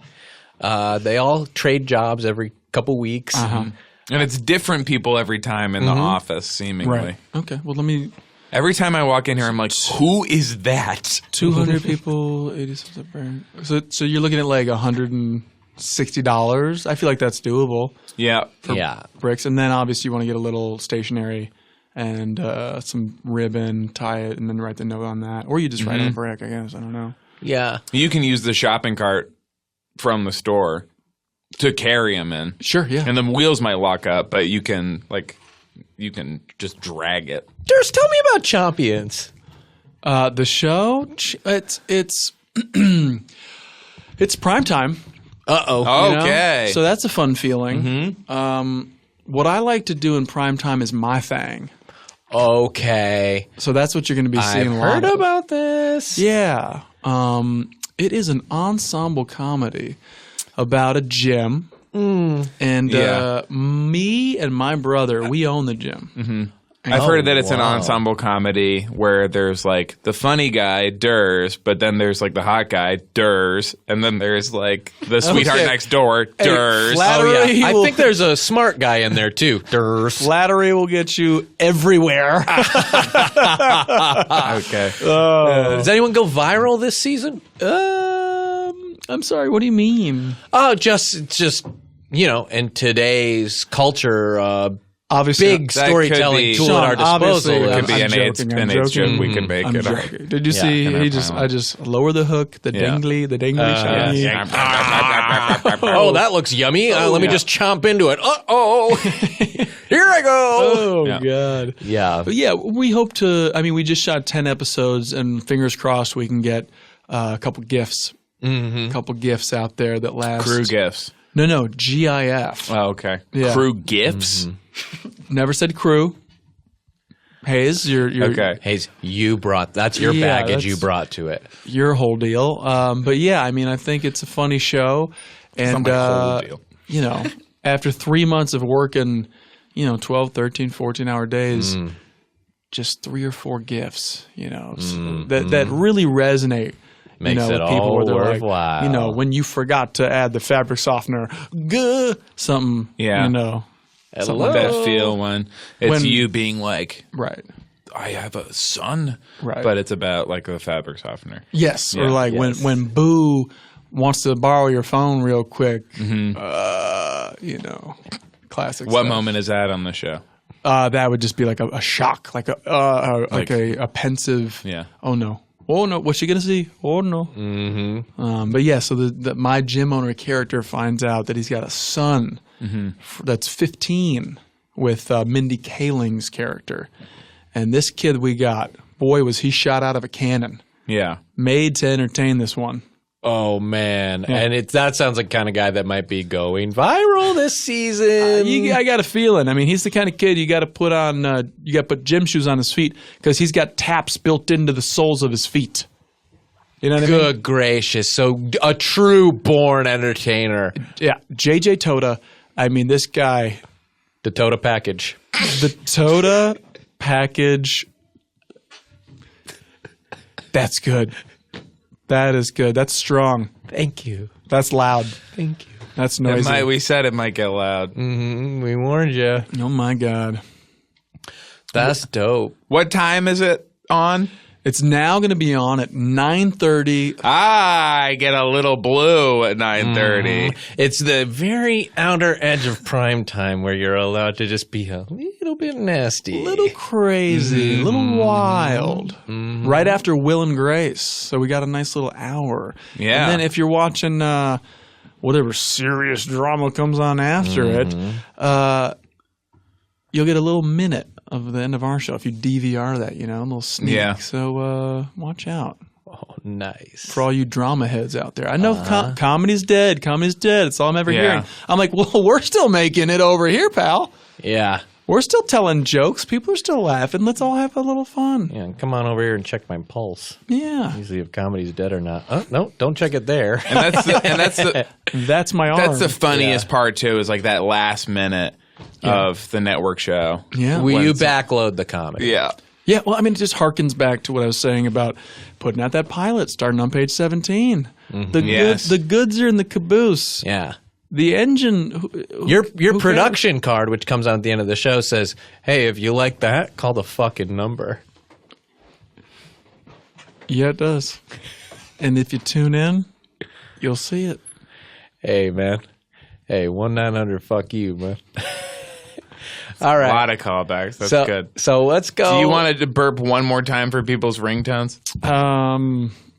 They all trade jobs every couple weeks. And it's different people every time in the office, seemingly. Okay. Well, Every time I walk in here, I'm like, who is that? 200 people, 87. So you're looking at like $160. I feel like that's doable. Yeah. Yeah. Bricks, and then obviously you want to get a little stationery and some ribbon, tie it, and then write the note on that, or you just write on a brick. I guess I don't know. Yeah. You can use the shopping cart from the store to carry them in. Sure, yeah. And the wheels might lock up, but you can just drag it. Durs, tell me about Champions. The show, it's it's prime time. Uh-oh. Okay. So that's a fun feeling. What I like to do in prime time is my thing. Okay. So that's what you're going to be seeing. I've a lot heard of. about this. Yeah. It is an ensemble comedy about a gym. And me and my brother, we own the gym. I've heard that it's an ensemble comedy where there's like the funny guy, Durs, but then there's like the hot guy, Durs, and then there's like the sweetheart next door, Durs. Flattery I will- think there's a smart guy in there too. Durs. Flattery will get you everywhere. Okay. Does anyone go viral this season? I'm sorry. What do you mean? Oh, just in today's culture, Obviously, big that storytelling could be- tool Sean, at our disposal. obviously, It could I'm be an AIDS joking. joke. We can make I'm it. joking. Did you see? in our I just lower the hook, the dingly shiny. Oh, that looks yummy. Let me just chomp into it. Uh-oh. Here I go. Oh Yeah. God. Yeah. But yeah, we hope to. I mean, we just shot 10 episodes, and fingers crossed we can get a couple gifts. A couple gifts out there that last. Crew gifts. No, GIF. Oh, okay. Yeah. Crew gifts? Never said crew. Hayes, you're Okay. Hey, that's your Yeah, baggage you that's- brought to it. your whole deal. But yeah, I mean, I think it's a funny show, and my whole deal. After 3 months of working, 12, 13, 14-hour days, just 3 or 4 gifts, that really resonate. Makes with it people all where they're worthwhile. like, when you forgot to add the fabric softener, something, Yeah. something like That that. feel when it's When- you being like, Right. I have a son. Right. But it's about like the fabric softener. Yes. Or Yeah. like when Boo wants to borrow your phone real quick, classic What stuff. moment is that on the show? That would just be like a shock, like a pensive. Yeah. Oh no! What's she gonna see? Oh no! Mm-hmm. But yeah, so my gym owner character finds out that he's got a son that's 15 with Mindy Kaling's character, and this kid we got, boy, was he shot out of a cannon. Yeah. Made to entertain this one. Oh, man. Yeah. And that sounds like the kind of guy that might be going viral this season. I got a feeling. I mean, he's the kind of kid you got to put gym shoes on his feet because he's got taps built into the soles of his feet. You know what I mean? Good gracious. So a true born entertainer. Yeah. JJ Toda. I mean, this guy. The Toda package. The Toda package. That's good. That is good. That's strong. Thank you. That's loud. Thank you. That's noisy. We said it might get loud. Mm-hmm. We warned you. Oh, my God. That's dope. What time is it on? It's now going to be on at 9:30. I get a little blue at 9:30. It's the very outer edge of prime time where you're allowed to just be a little bit nasty. A little crazy. A little wild. Right after Will and Grace. So we got a nice little hour. Yeah. And then if you're watching whatever serious drama comes on after it, you'll get a little minute of the end of our show if you DVR that, a little sneak. Yeah. So watch out. Oh, nice. For all you drama heads out there. I know comedy's dead. Comedy's dead. It's all I'm ever hearing. I'm like, well, we're still making it over here, pal. Yeah. We're still telling jokes. People are still laughing. Let's all have a little fun. Yeah, come on over here and check my pulse. Yeah. Usually if comedy's dead or not. Oh, no, don't check it there. And that's my arm. That's the funniest part too, is like that last minute of the network show. Yeah. Will you backload the comedy? Yeah. Yeah, well, I mean, it just harkens back to what I was saying about putting out that pilot starting on page 17. The goods are in the caboose. Yeah. The engine. Your production card, which comes out at the end of the show, says, "Hey, if you like that, call the fucking number." Yeah, it does. And if you tune in, you'll see it. Hey, man. Hey, 1-900, fuck you, man. All right. A lot of callbacks. That's good. So let's go. Do you want to burp one more time for people's ringtones?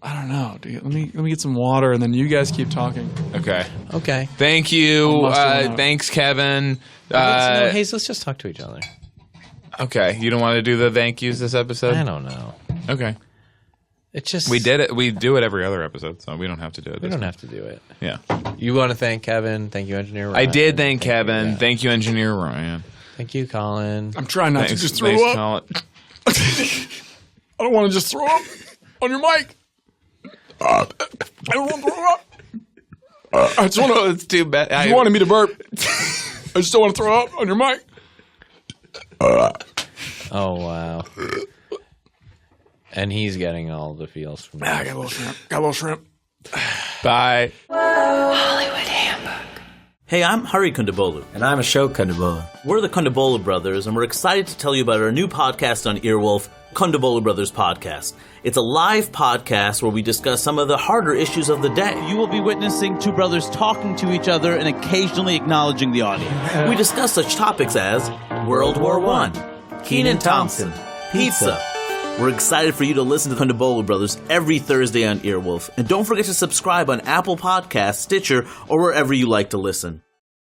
I don't know. Let me get some water, and then you guys keep talking. Okay. Thank you. Thanks, Kevin. No, Hayes, let's just talk to each other. Okay. You don't want to do the thank yous this episode? I don't know. Okay. It's just we did it. We do it every other episode, so we don't have to do it. We don't have to do it. Yeah. You want to thank Kevin? Thank you, Engineer Ryan. I did thank Kevin. Yeah. Thank you, Engineer Ryan. Thank you, Colin. I'm trying not to just throw up. I don't want to just throw up on your mic. I don't want to throw up. I just want to. It's too bad. You wanted me to burp. I just don't want to throw up on your mic. Oh, wow. And he's getting all the feels from I got a little shrimp. Bye. Hollywood Handbook. Hey, I'm Hari Kondabolu. And I'm Ashok Kondabolu. We're the Kondabolu Brothers, and we're excited to tell you about our new podcast on Earwolf, Kondabolu Brothers Podcast. It's a live podcast where we discuss some of the harder issues of the day. You will be witnessing two brothers talking to each other and occasionally acknowledging the audience. We discuss such topics as World War I, Kenan Thompson, pizza. We're excited for you to listen to the Kondabolu Brothers every Thursday on Earwolf. And don't forget to subscribe on Apple Podcasts, Stitcher, or wherever you like to listen.